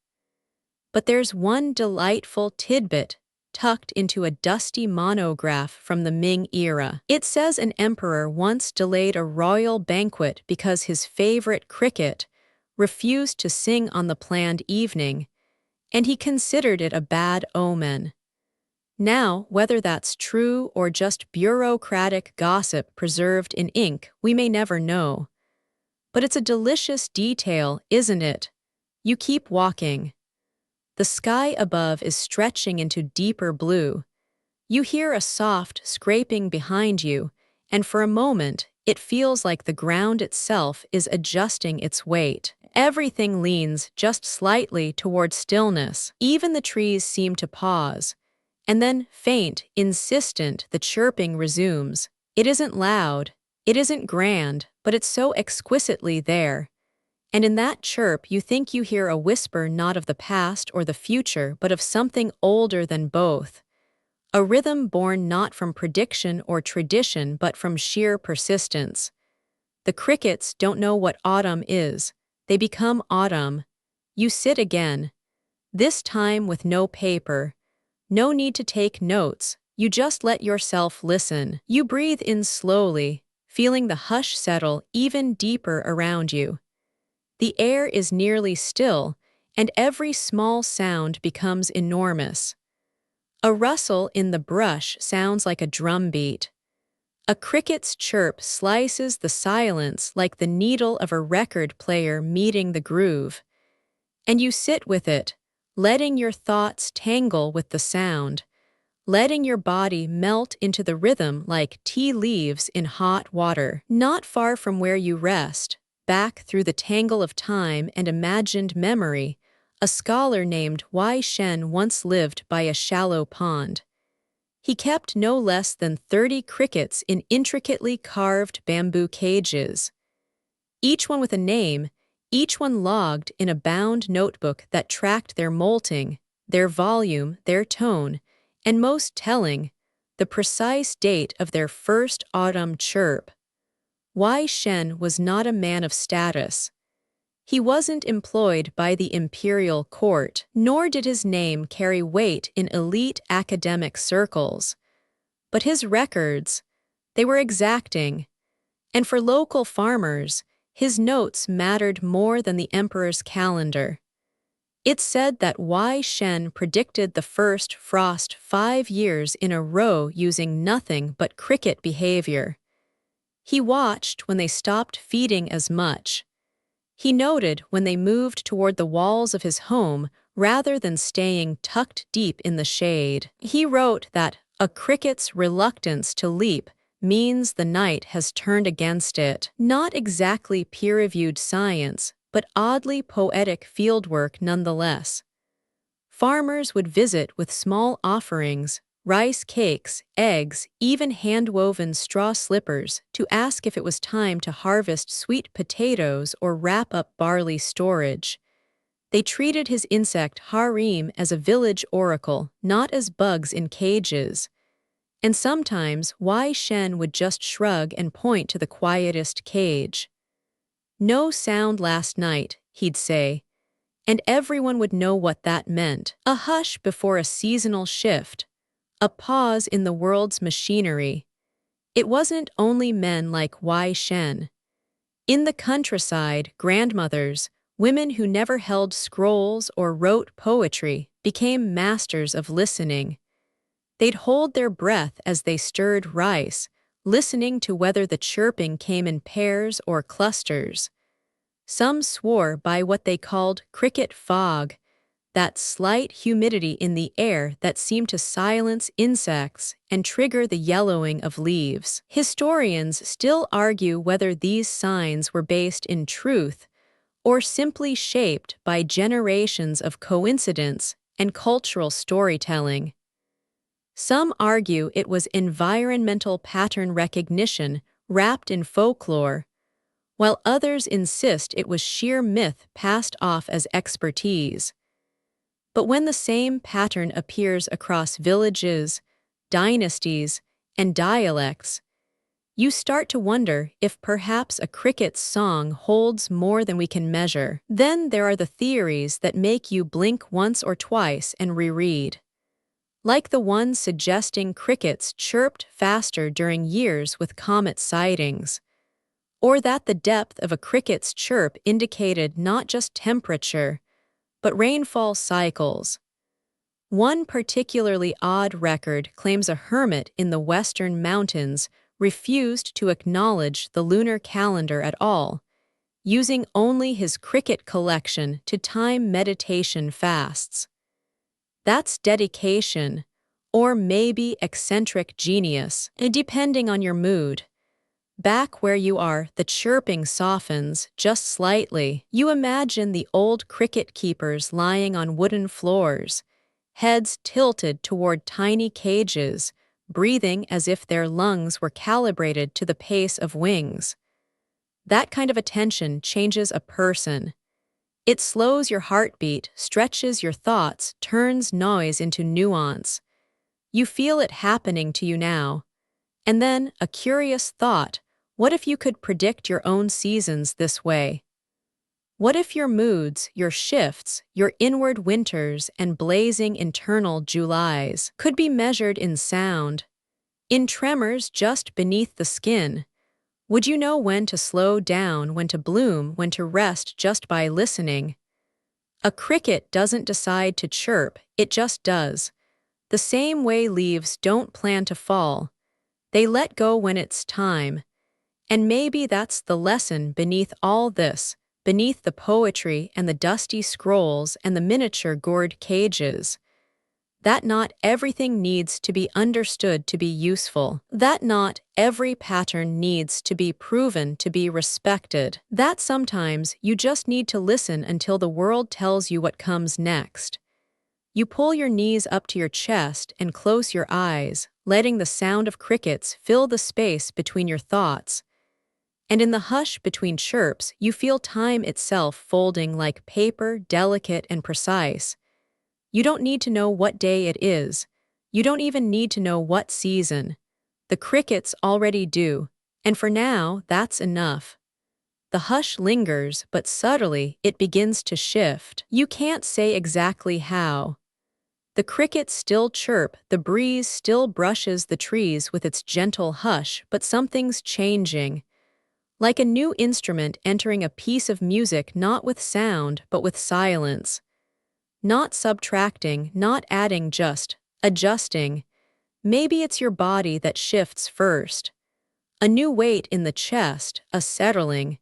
But there's one delightful tidbit tucked into a dusty monograph from the Ming era. It says an emperor once delayed a royal banquet because his favorite cricket refused to sing on the planned evening, and he considered it a bad omen. Now, whether that's true or just bureaucratic gossip preserved in ink, we may never know. But it's a delicious detail, isn't it? You keep walking. The sky above is stretching into deeper blue. You hear a soft scraping behind you, and for a moment, it feels like the ground itself is adjusting its weight. Everything leans just slightly toward stillness. Even the trees seem to pause. And then, faint, insistent, the chirping resumes. It isn't loud, it isn't grand, but it's so exquisitely there. And in that chirp, you think you hear a whisper not of the past or the future, but of something older than both. A rhythm born not from prediction or tradition, but from sheer persistence. The crickets don't know what autumn is. They become autumn. You sit again. This time with no paper. No need to take notes. You just let yourself listen. You breathe in slowly, feeling the hush settle even deeper around you. The air is nearly still, and every small sound becomes enormous. A rustle in the brush sounds like a drumbeat. A cricket's chirp slices the silence like the needle of a record player meeting the groove. And you sit with it, letting your thoughts tangle with the sound, letting your body melt into the rhythm like tea leaves in hot water. Not far from where you rest, back through the tangle of time and imagined memory, a scholar named Wai Shen once lived by a shallow pond. He kept no less than 30 crickets in intricately carved bamboo cages, each one with a name, each one logged in a bound notebook that tracked their molting, their volume, their tone, and most telling, the precise date of their first autumn chirp. Wai Shen was not a man of status. He wasn't employed by the imperial court, nor did his name carry weight in elite academic circles. But his records, they were exacting. And for local farmers, his notes mattered more than the emperor's calendar. It said that Wai Shen predicted the first frost 5 years in a row using nothing but cricket behavior. He watched when they stopped feeding as much. He noted when they moved toward the walls of his home rather than staying tucked deep in the shade. He wrote that a cricket's reluctance to leap means the night has turned against it. Not exactly peer-reviewed science, but oddly poetic fieldwork nonetheless. Farmers would visit with small offerings, rice cakes, eggs, even hand-woven straw slippers to ask if it was time to harvest sweet potatoes or wrap up barley storage. They treated his insect harem as a village oracle, not as bugs in cages. And sometimes Wai Shen would just shrug and point to the quietest cage. "No sound last night," he'd say, and everyone would know what that meant. A hush before a seasonal shift, a pause in the world's machinery. It wasn't only men like Wai Shen. In the countryside, grandmothers, women who never held scrolls or wrote poetry, became masters of listening. They'd hold their breath as they stirred rice, listening to whether the chirping came in pairs or clusters. Some swore by what they called cricket fog, that slight humidity in the air that seemed to silence insects and trigger the yellowing of leaves. Historians still argue whether these signs were based in truth or simply shaped by generations of coincidence and cultural storytelling. Some argue it was environmental pattern recognition wrapped in folklore, while others insist it was sheer myth passed off as expertise. But when the same pattern appears across villages, dynasties, and dialects, you start to wonder if perhaps a cricket's song holds more than we can measure. Then there are the theories that make you blink once or twice and reread. Like the one suggesting crickets chirped faster during years with comet sightings, or that the depth of a cricket's chirp indicated not just temperature, but rainfall cycles. One particularly odd record claims a hermit in the western mountains refused to acknowledge the lunar calendar at all, using only his cricket collection to time meditation fasts. That's dedication, or maybe eccentric genius, depending on your mood. Back where you are, the chirping softens just slightly. You imagine the old cricket keepers lying on wooden floors, heads tilted toward tiny cages, breathing as if their lungs were calibrated to the pace of wings. That kind of attention changes a person. It slows your heartbeat, stretches your thoughts, turns noise into nuance. You feel it happening to you now. And then, a curious thought, what if you could predict your own seasons this way? What if your moods, your shifts, your inward winters and blazing internal Julys could be measured in sound, in tremors just beneath the skin? Would you know when to slow down, when to bloom, when to rest just by listening? A cricket doesn't decide to chirp, it just does. The same way leaves don't plan to fall. They let go when it's time. And maybe that's the lesson beneath all this. beneath the poetry and the dusty scrolls and the miniature gourd cages. That not everything needs to be understood to be useful. That not every pattern needs to be proven to be respected. That sometimes you just need to listen until the world tells you what comes next. You pull your knees up to your chest and close your eyes, letting the sound of crickets fill the space between your thoughts. And in the hush between chirps, you feel time itself folding like paper, delicate and precise. You don't need to know what day it is. You don't even need to know what season. The crickets already do, and for now, that's enough. The hush lingers, but subtly, it begins to shift. You can't say exactly how. The crickets still chirp, the breeze still brushes the trees with its gentle hush, but something's changing. Like a new instrument entering a piece of music not with sound, but with silence. Not subtracting, not adding, just adjusting. Maybe it's your body that shifts first. A new weight in the chest, a settling.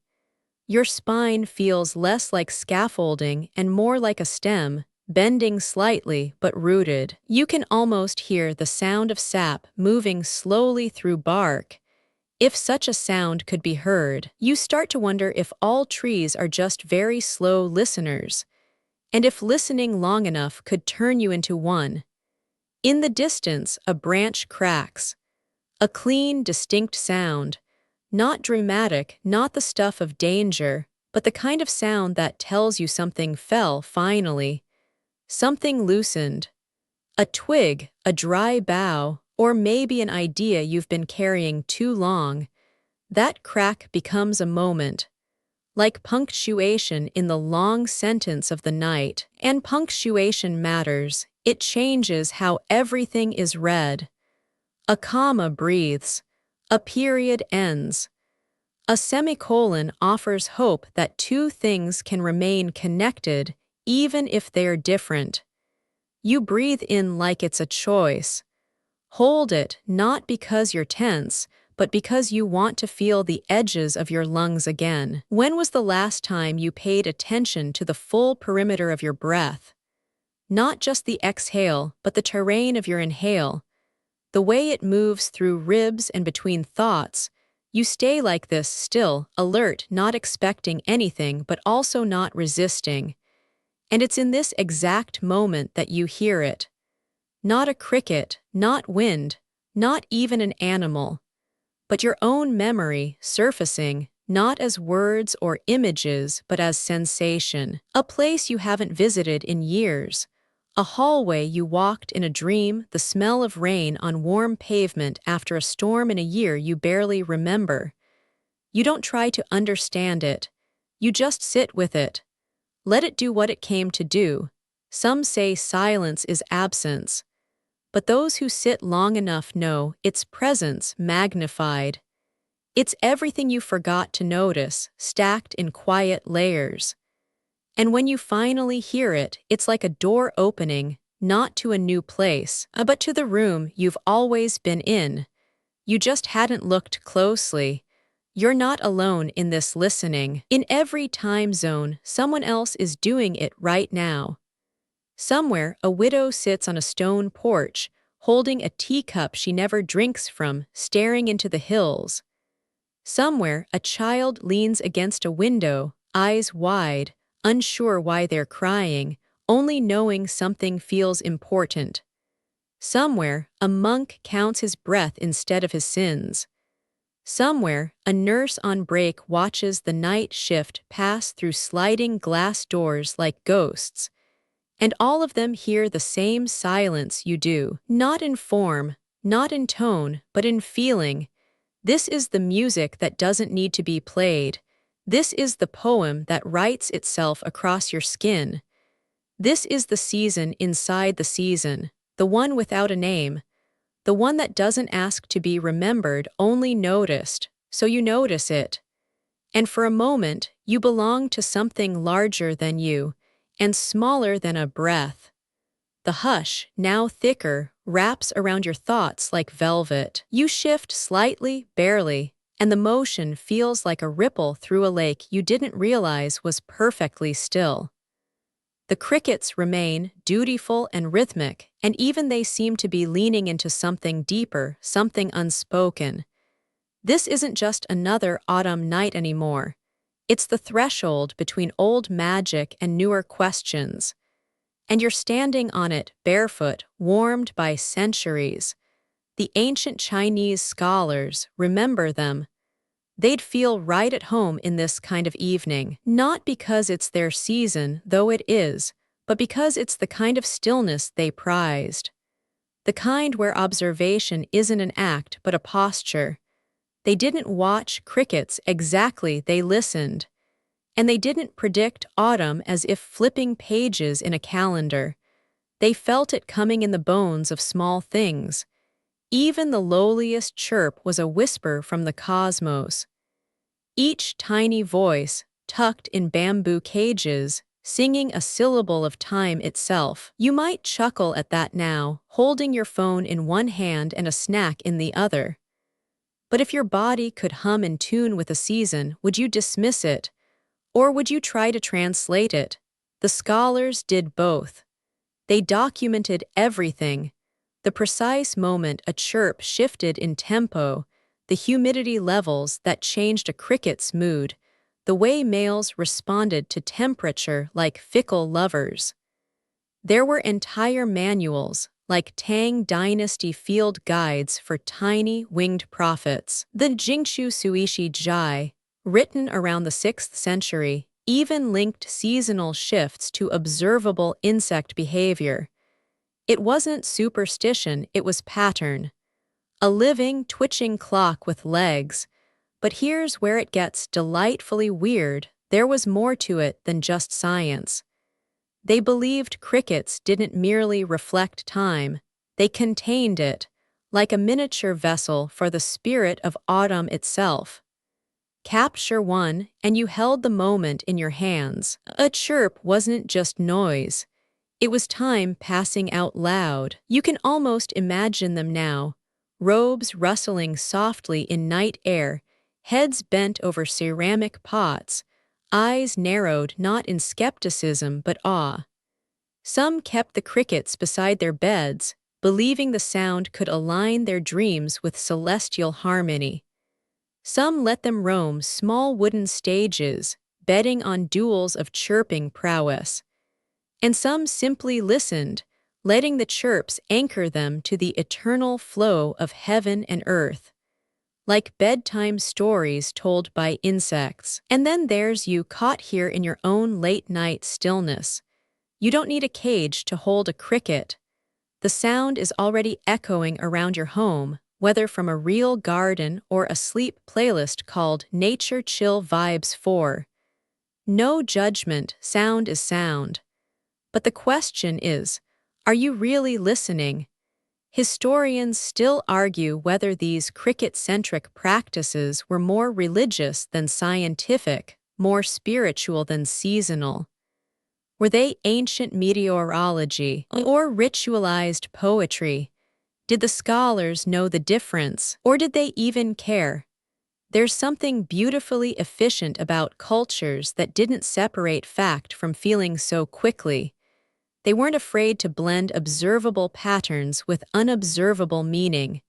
Your spine feels less like scaffolding and more like a stem, bending slightly but rooted. You can almost hear the sound of sap moving slowly through bark. If such a sound could be heard, you start to wonder if all trees are just very slow listeners. And if listening long enough could turn you into one. In the distance, a branch cracks. A clean, distinct sound. Not dramatic, not the stuff of danger, but the kind of sound that tells you something fell finally. Something loosened. A twig, a dry bough, or maybe an idea you've been carrying too long. That crack becomes a moment. Like punctuation in the long sentence of the night. And punctuation matters. It changes how everything is read. A comma breathes. A period ends. A semicolon offers hope that two things can remain connected, even if they're different. You breathe in like it's a choice. Hold it, not because you're tense, but because you want to feel the edges of your lungs again. When was the last time you paid attention to the full perimeter of your breath? Not just the exhale, but the terrain of your inhale. The way it moves through ribs and between thoughts. You stay like this still, alert, not expecting anything, but also not resisting. And it's in this exact moment that you hear it. Not a cricket, not wind, not even an animal. But your own memory surfacing, not as words or images, but as sensation. A place you haven't visited in years. A hallway you walked in a dream, the smell of rain on warm pavement after a storm in a year you barely remember. You don't try to understand it. You just sit with it. Let it do what it came to do. Some say silence is absence. But those who sit long enough know its presence magnified. It's everything you forgot to notice, stacked in quiet layers. And when you finally hear it, it's like a door opening, not to a new place, but to the room you've always been in. You just hadn't looked closely. You're not alone in this listening. In every time zone, someone else is doing it right now. Somewhere, a widow sits on a stone porch, holding a teacup she never drinks from, staring into the hills. Somewhere, a child leans against a window, eyes wide, unsure why they're crying, only knowing something feels important. Somewhere, a monk counts his breath instead of his sins. Somewhere, a nurse on break watches the night shift pass through sliding glass doors like ghosts. And all of them hear the same silence you do, not in form, not in tone, but in feeling. This is the music that doesn't need to be played. This is the poem that writes itself across your skin. This is the season inside the season, the one without a name, the one that doesn't ask to be remembered, only noticed, so you notice it. And for a moment, you belong to something larger than you, and smaller than a breath. The hush, now thicker, wraps around your thoughts like velvet. You shift slightly, barely, and the motion feels like a ripple through a lake you didn't realize was perfectly still. The crickets remain dutiful and rhythmic, and even they seem to be leaning into something deeper, something unspoken. This isn't just another autumn night anymore. It's the threshold between old magic and newer questions. And you're standing on it barefoot, warmed by centuries. The ancient Chinese scholars, remember them. They'd feel right at home in this kind of evening, not because it's their season, though it is, but because it's the kind of stillness they prized. The kind where observation isn't an act but a posture. They didn't watch crickets exactly, they listened. And they didn't predict autumn as if flipping pages in a calendar. They felt it coming in the bones of small things. Even the lowliest chirp was a whisper from the cosmos. Each tiny voice, tucked in bamboo cages, singing a syllable of time itself. You might chuckle at that now, holding your phone in one hand and a snack in the other. But if your body could hum in tune with a season, would you dismiss it? Or would you try to translate it? The scholars did both. They documented everything. The precise moment a chirp shifted in tempo, the humidity levels that changed a cricket's mood, the way males responded to temperature like fickle lovers. There were entire manuals, like Tang Dynasty field guides for tiny winged prophets. The Jingshu Suishi Jai, written around the 6th century, even linked seasonal shifts to observable insect behavior. It wasn't superstition, it was pattern. A living, twitching clock with legs. But here's where it gets delightfully weird. There was more to it than just science. They believed crickets didn't merely reflect time, they contained it, like a miniature vessel for the spirit of autumn itself. Capture one, and you held the moment in your hands. A chirp wasn't just noise. It was time passing out loud. You can almost imagine them now, robes rustling softly in night air, heads bent over ceramic pots, eyes narrowed not in skepticism but awe. Some kept the crickets beside their beds, believing the sound could align their dreams with celestial harmony. Some let them roam small wooden stages, betting on duels of chirping prowess. And some simply listened, letting the chirps anchor them to the eternal flow of heaven and earth. Like bedtime stories told by insects. And then there's you caught here in your own late-night stillness. You don't need a cage to hold a cricket. The sound is already echoing around your home, whether from a real garden or a sleep playlist called Nature Chill Vibes 4. No judgment, sound is sound. But the question is, are you really listening? Historians still argue whether these cricket-centric practices were more religious than scientific, more spiritual than seasonal. Were they ancient meteorology or ritualized poetry? Did the scholars know the difference, or did they even care? There's something beautifully efficient about cultures that didn't separate fact from feeling so quickly. They weren't afraid to blend observable patterns with unobservable meaning.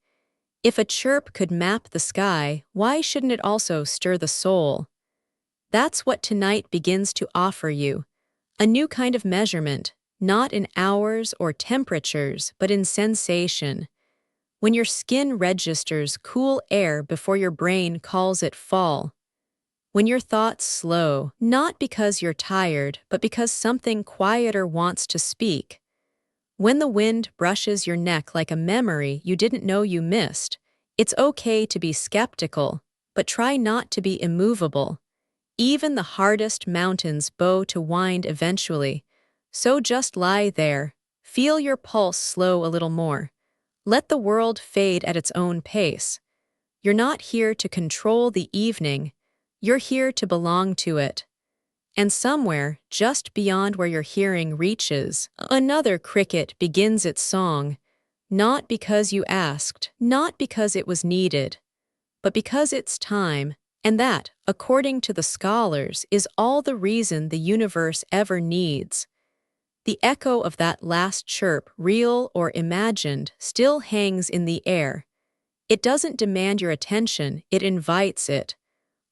If a chirp could map the sky, why shouldn't it also stir the soul? That's what tonight begins to offer you. A new kind of measurement, not in hours or temperatures, but in sensation. When your skin registers cool air before your brain calls it fall. When your thoughts slow, not because you're tired, but because something quieter wants to speak. When the wind brushes your neck like a memory you didn't know you missed, it's okay to be skeptical, but try not to be immovable. Even the hardest mountains bow to wind eventually. So just lie there, feel your pulse slow a little more. Let the world fade at its own pace. You're not here to control the evening, you're here to belong to it. And somewhere, just beyond where your hearing reaches, another cricket begins its song, not because you asked, not because it was needed, but because it's time, and that, according to the scholars, is all the reason the universe ever needs. The echo of that last chirp, real or imagined, still hangs in the air. It doesn't demand your attention, it invites it.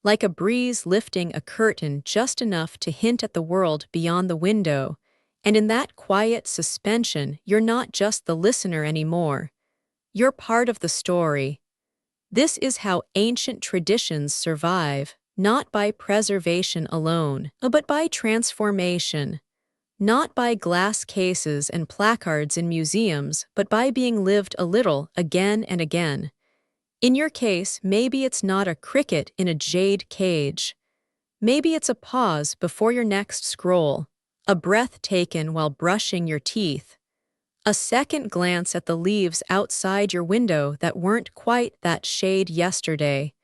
Like a breeze lifting a curtain just enough to hint at the world beyond the window. And in that quiet suspension, you're not just the listener anymore. You're part of the story. This is how ancient traditions survive, not by preservation alone, but by transformation. Not by glass cases and placards in museums, but by being lived a little again and again. In your case, maybe it's not a cricket in a jade cage. Maybe it's a pause before your next scroll, a breath taken while brushing your teeth, a second glance at the leaves outside your window that weren't quite that shade yesterday.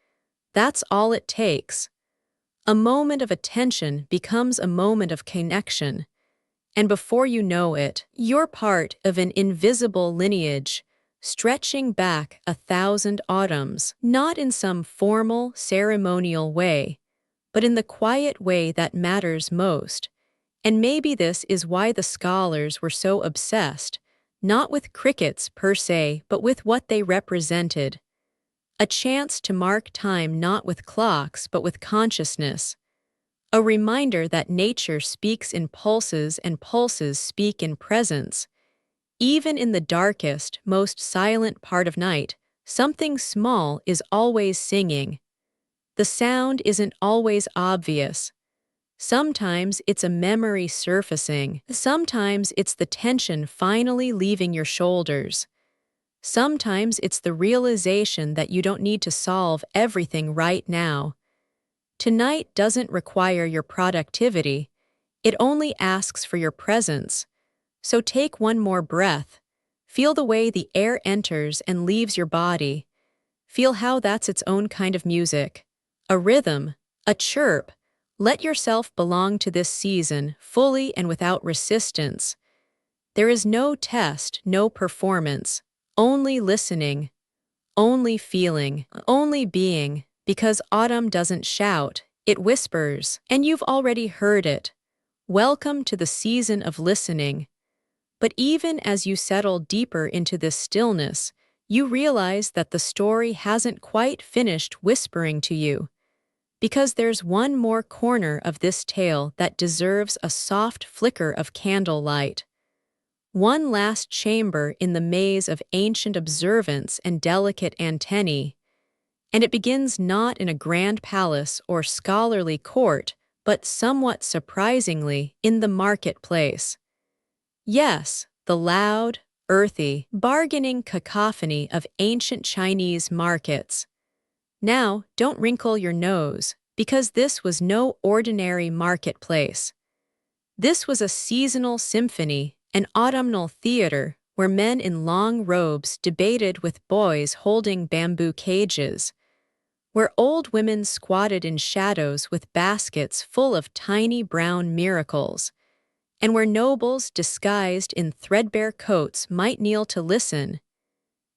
That's all it takes. A moment of attention becomes a moment of connection. And before you know it, you're part of an invisible lineage, stretching back 1,000 autumns, not in some formal, ceremonial way, but in the quiet way that matters most. And maybe this is why the scholars were so obsessed, not with crickets per se, but with what they represented. A chance to mark time not with clocks, but with consciousness. A reminder that nature speaks in pulses and pulses speak in presence. Even in the darkest, most silent part of night, something small is always singing. The sound isn't always obvious. Sometimes it's a memory surfacing. Sometimes it's the tension finally leaving your shoulders. Sometimes it's the realization that you don't need to solve everything right now. Tonight doesn't require your productivity. It only asks for your presence. So take one more breath. Feel the way the air enters and leaves your body. Feel how that's its own kind of music. A rhythm, a chirp. Let yourself belong to this season fully and without resistance. There is no test, no performance, only listening, only feeling, only being. Because autumn doesn't shout, it whispers, and you've already heard it. Welcome to the season of listening. But even as you settle deeper into this stillness, you realize that the story hasn't quite finished whispering to you. Because there's one more corner of this tale that deserves a soft flicker of candlelight. One last chamber in the maze of ancient observance and delicate antennae. And it begins not in a grand palace or scholarly court, but somewhat surprisingly in the marketplace. Yes, the loud, earthy, bargaining cacophony of ancient Chinese markets. Now, don't wrinkle your nose, because this was no ordinary marketplace. This was a seasonal symphony, an autumnal theater, where men in long robes debated with boys holding bamboo cages, where old women squatted in shadows with baskets full of tiny brown miracles, and where nobles disguised in threadbare coats might kneel to listen.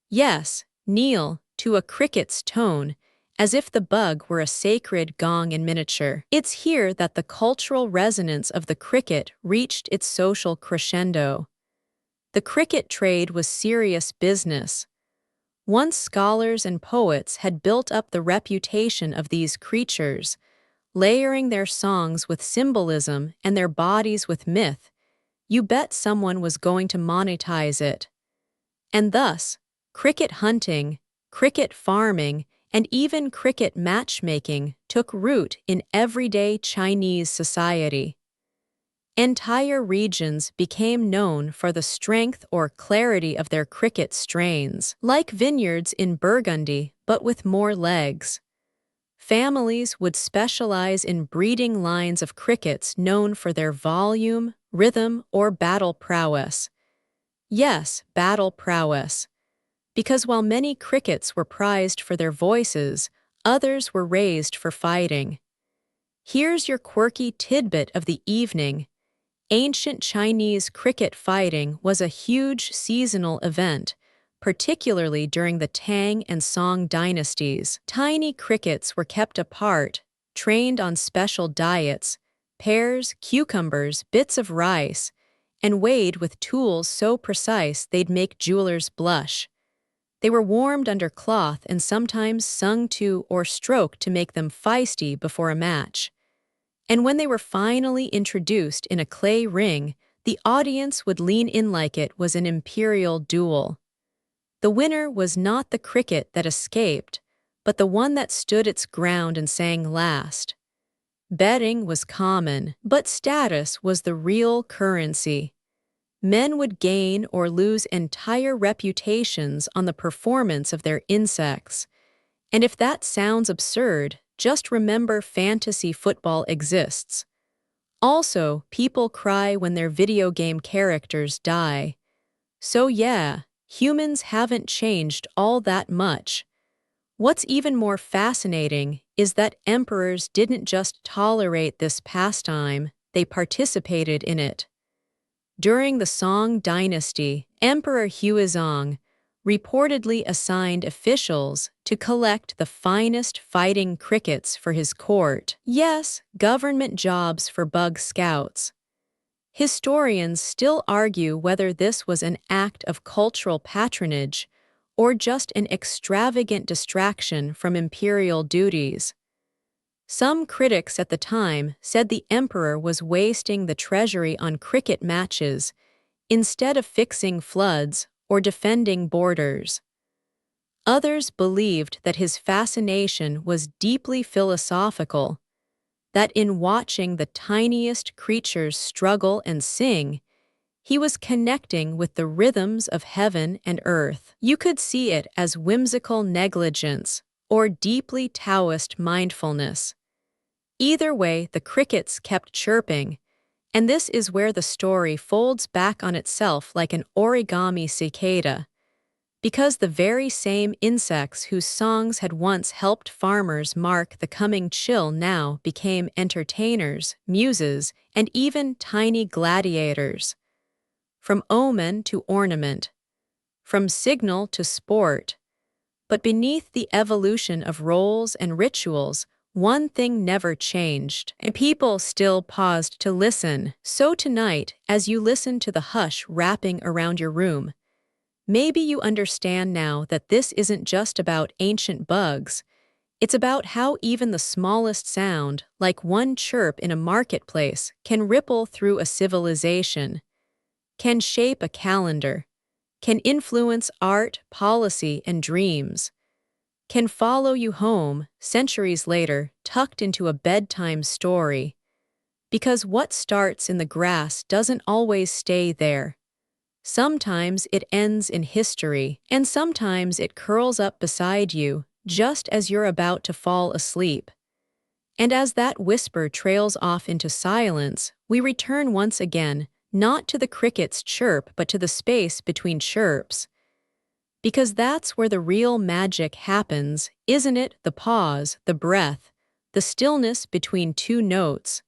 Yes, kneel to a cricket's tone, as if the bug were a sacred gong in miniature. It's here that the cultural resonance of the cricket reached its social crescendo. The cricket trade was serious business. Once scholars and poets had built up the reputation of these creatures, layering their songs with symbolism and their bodies with myth, you bet someone was going to monetize it. And thus, cricket hunting, cricket farming, and even cricket matchmaking took root in everyday Chinese society. Entire regions became known for the strength or clarity of their cricket strains, like vineyards in Burgundy, but with more legs. Families would specialize in breeding lines of crickets known for their volume, rhythm, or battle prowess. Yes, battle prowess. Because while many crickets were prized for their voices, others were raised for fighting. Here's your quirky tidbit of the evening. Ancient Chinese cricket fighting was a huge seasonal event, particularly during the Tang and Song dynasties. Tiny crickets were kept apart, trained on special diets, pears, cucumbers, bits of rice, and weighed with tools so precise they'd make jewelers blush. They were warmed under cloth and sometimes sung to or stroked to make them feisty before a match. And when they were finally introduced in a clay ring, the audience would lean in like it was an imperial duel. The winner was not the cricket that escaped, but the one that stood its ground and sang last. Betting was common, but status was the real currency. Men would gain or lose entire reputations on the performance of their insects. And if that sounds absurd, just remember fantasy football exists. Also, people cry when their video game characters die. So yeah, humans haven't changed all that much. What's even more fascinating is that emperors didn't just tolerate this pastime, they participated in it. During the Song dynasty, Emperor Huizong reportedly assigned officials to collect the finest fighting crickets for his court. Yes, government jobs for bug scouts. Historians still argue whether this was an act of cultural patronage or just an extravagant distraction from imperial duties. Some critics at the time said the emperor was wasting the treasury on cricket matches instead of fixing floods or defending borders. Others believed that his fascination was deeply philosophical, that in watching the tiniest creatures struggle and sing, he was connecting with the rhythms of heaven and earth. You could see it as whimsical negligence or deeply Taoist mindfulness. Either way, the crickets kept chirping, and this is where the story folds back on itself like an origami cicada. Because the very same insects whose songs had once helped farmers mark the coming chill now became entertainers, muses, and even tiny gladiators. From omen to ornament, from signal to sport. But beneath the evolution of roles and rituals, one thing never changed, and people still paused to listen. So tonight, as you listen to the hush wrapping around your room, maybe you understand now that this isn't just about ancient bugs. It's about how even the smallest sound, like one chirp in a marketplace, can ripple through a civilization, can shape a calendar, can influence art, policy, and dreams, can follow you home, centuries later, tucked into a bedtime story. Because what starts in the grass doesn't always stay there. Sometimes it ends in history, and sometimes it curls up beside you, just as you're about to fall asleep. And as that whisper trails off into silence, we return once again, not to the cricket's chirp but to the space between chirps. Because that's where the real magic happens, isn't it? The pause, the breath, the stillness between two notes.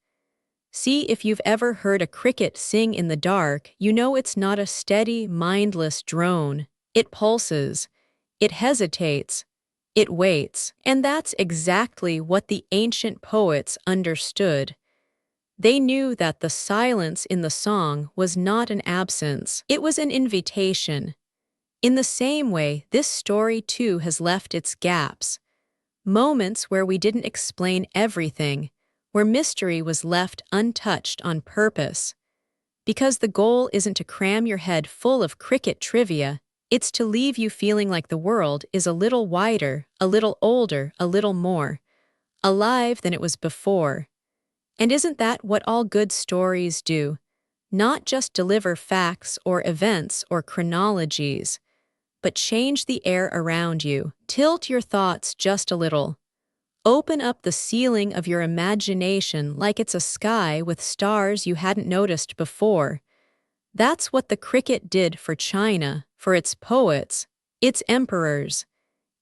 See, if you've ever heard a cricket sing in the dark, you know it's not a steady, mindless drone. It pulses, it hesitates, it waits. And that's exactly what the ancient poets understood. They knew that the silence in the song was not an absence, it was an invitation. In the same way, this story too has left its gaps. Moments where we didn't explain everything, where mystery was left untouched on purpose. Because the goal isn't to cram your head full of cricket trivia, it's to leave you feeling like the world is a little wider, a little older, a little more alive than it was before. And isn't that what all good stories do? Not just deliver facts or events or chronologies, but change the air around you. Tilt your thoughts just a little. Open up the ceiling of your imagination like it's a sky with stars you hadn't noticed before. That's what the cricket did for China, for its poets, its emperors,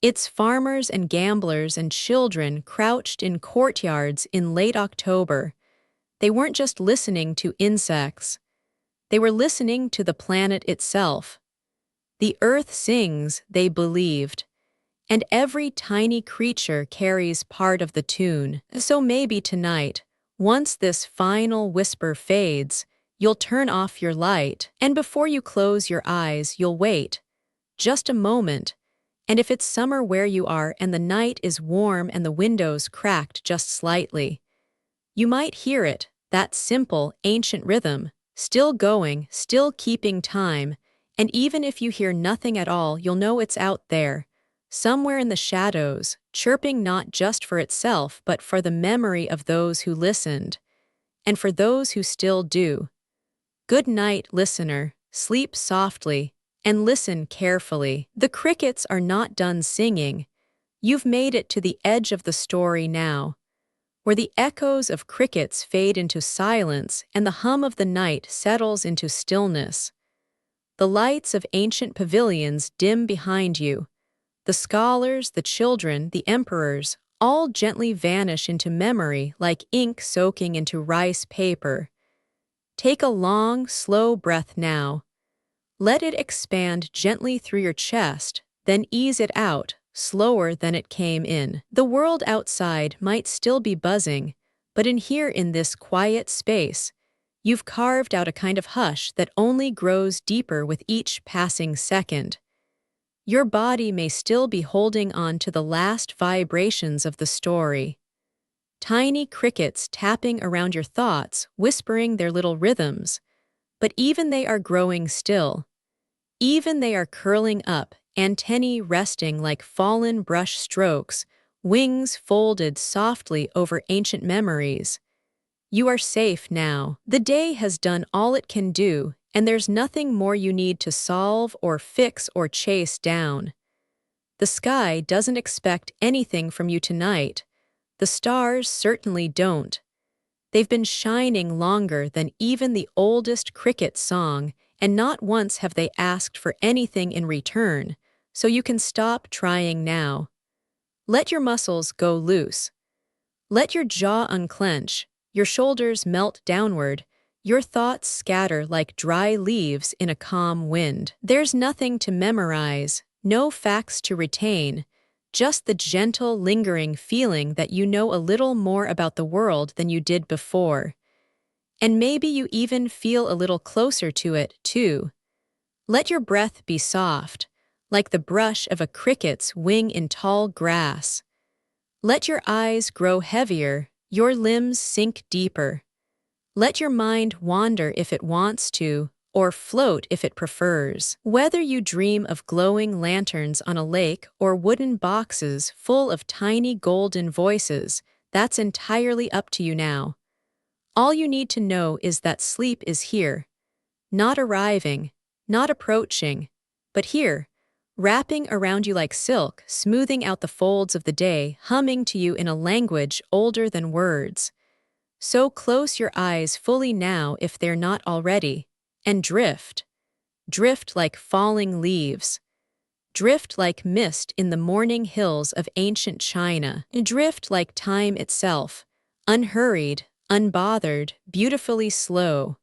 its farmers and gamblers and children crouched in courtyards in late October. They weren't just listening to insects. They were listening to the planet itself. The earth sings, they believed, and every tiny creature carries part of the tune. So maybe tonight, once this final whisper fades, you'll turn off your light, and before you close your eyes, you'll wait. Just a moment, and if it's summer where you are and the night is warm and the windows cracked just slightly, you might hear it, that simple, ancient rhythm, still going, still keeping time, and even if you hear nothing at all, you'll know it's out there, somewhere in the shadows, chirping not just for itself but for the memory of those who listened, and for those who still do. Good night, listener, sleep softly, and listen carefully. The crickets are not done singing. You've made it to the edge of the story now, where the echoes of crickets fade into silence and the hum of the night settles into stillness. The lights of ancient pavilions dim behind you. The scholars, the children, the emperors, all gently vanish into memory like ink soaking into rice paper. Take a long, slow breath now. Let it expand gently through your chest, then ease it out, slower than it came in. The world outside might still be buzzing, but in this quiet space, you've carved out a kind of hush that only grows deeper with each passing second. Your body may still be holding on to the last vibrations of the story. Tiny crickets tapping around your thoughts, whispering their little rhythms, but even they are growing still. Even they are curling up, antennae resting like fallen brush strokes, wings folded softly over ancient memories. You are safe now. The day has done all it can do, and there's nothing more you need to solve or fix or chase down. The sky doesn't expect anything from you tonight. The stars certainly don't. They've been shining longer than even the oldest cricket song, and not once have they asked for anything in return, so you can stop trying now. Let your muscles go loose. Let your jaw unclench, your shoulders melt downward, your thoughts scatter like dry leaves in a calm wind. There's nothing to memorize, no facts to retain, just the gentle, lingering feeling that you know a little more about the world than you did before. And maybe you even feel a little closer to it, too. Let your breath be soft, like the brush of a cricket's wing in tall grass. Let your eyes grow heavier, your limbs sink deeper. Let your mind wander if it wants to, or float if it prefers. Whether you dream of glowing lanterns on a lake or wooden boxes full of tiny golden voices, that's entirely up to you now. All you need to know is that sleep is here, not arriving, not approaching, but here, wrapping around you like silk, smoothing out the folds of the day, humming to you in a language older than words. So close your eyes fully now if they're not already, and drift. Drift like falling leaves. Drift like mist in the morning hills of ancient China. Drift like time itself, unhurried, unbothered, beautifully slow.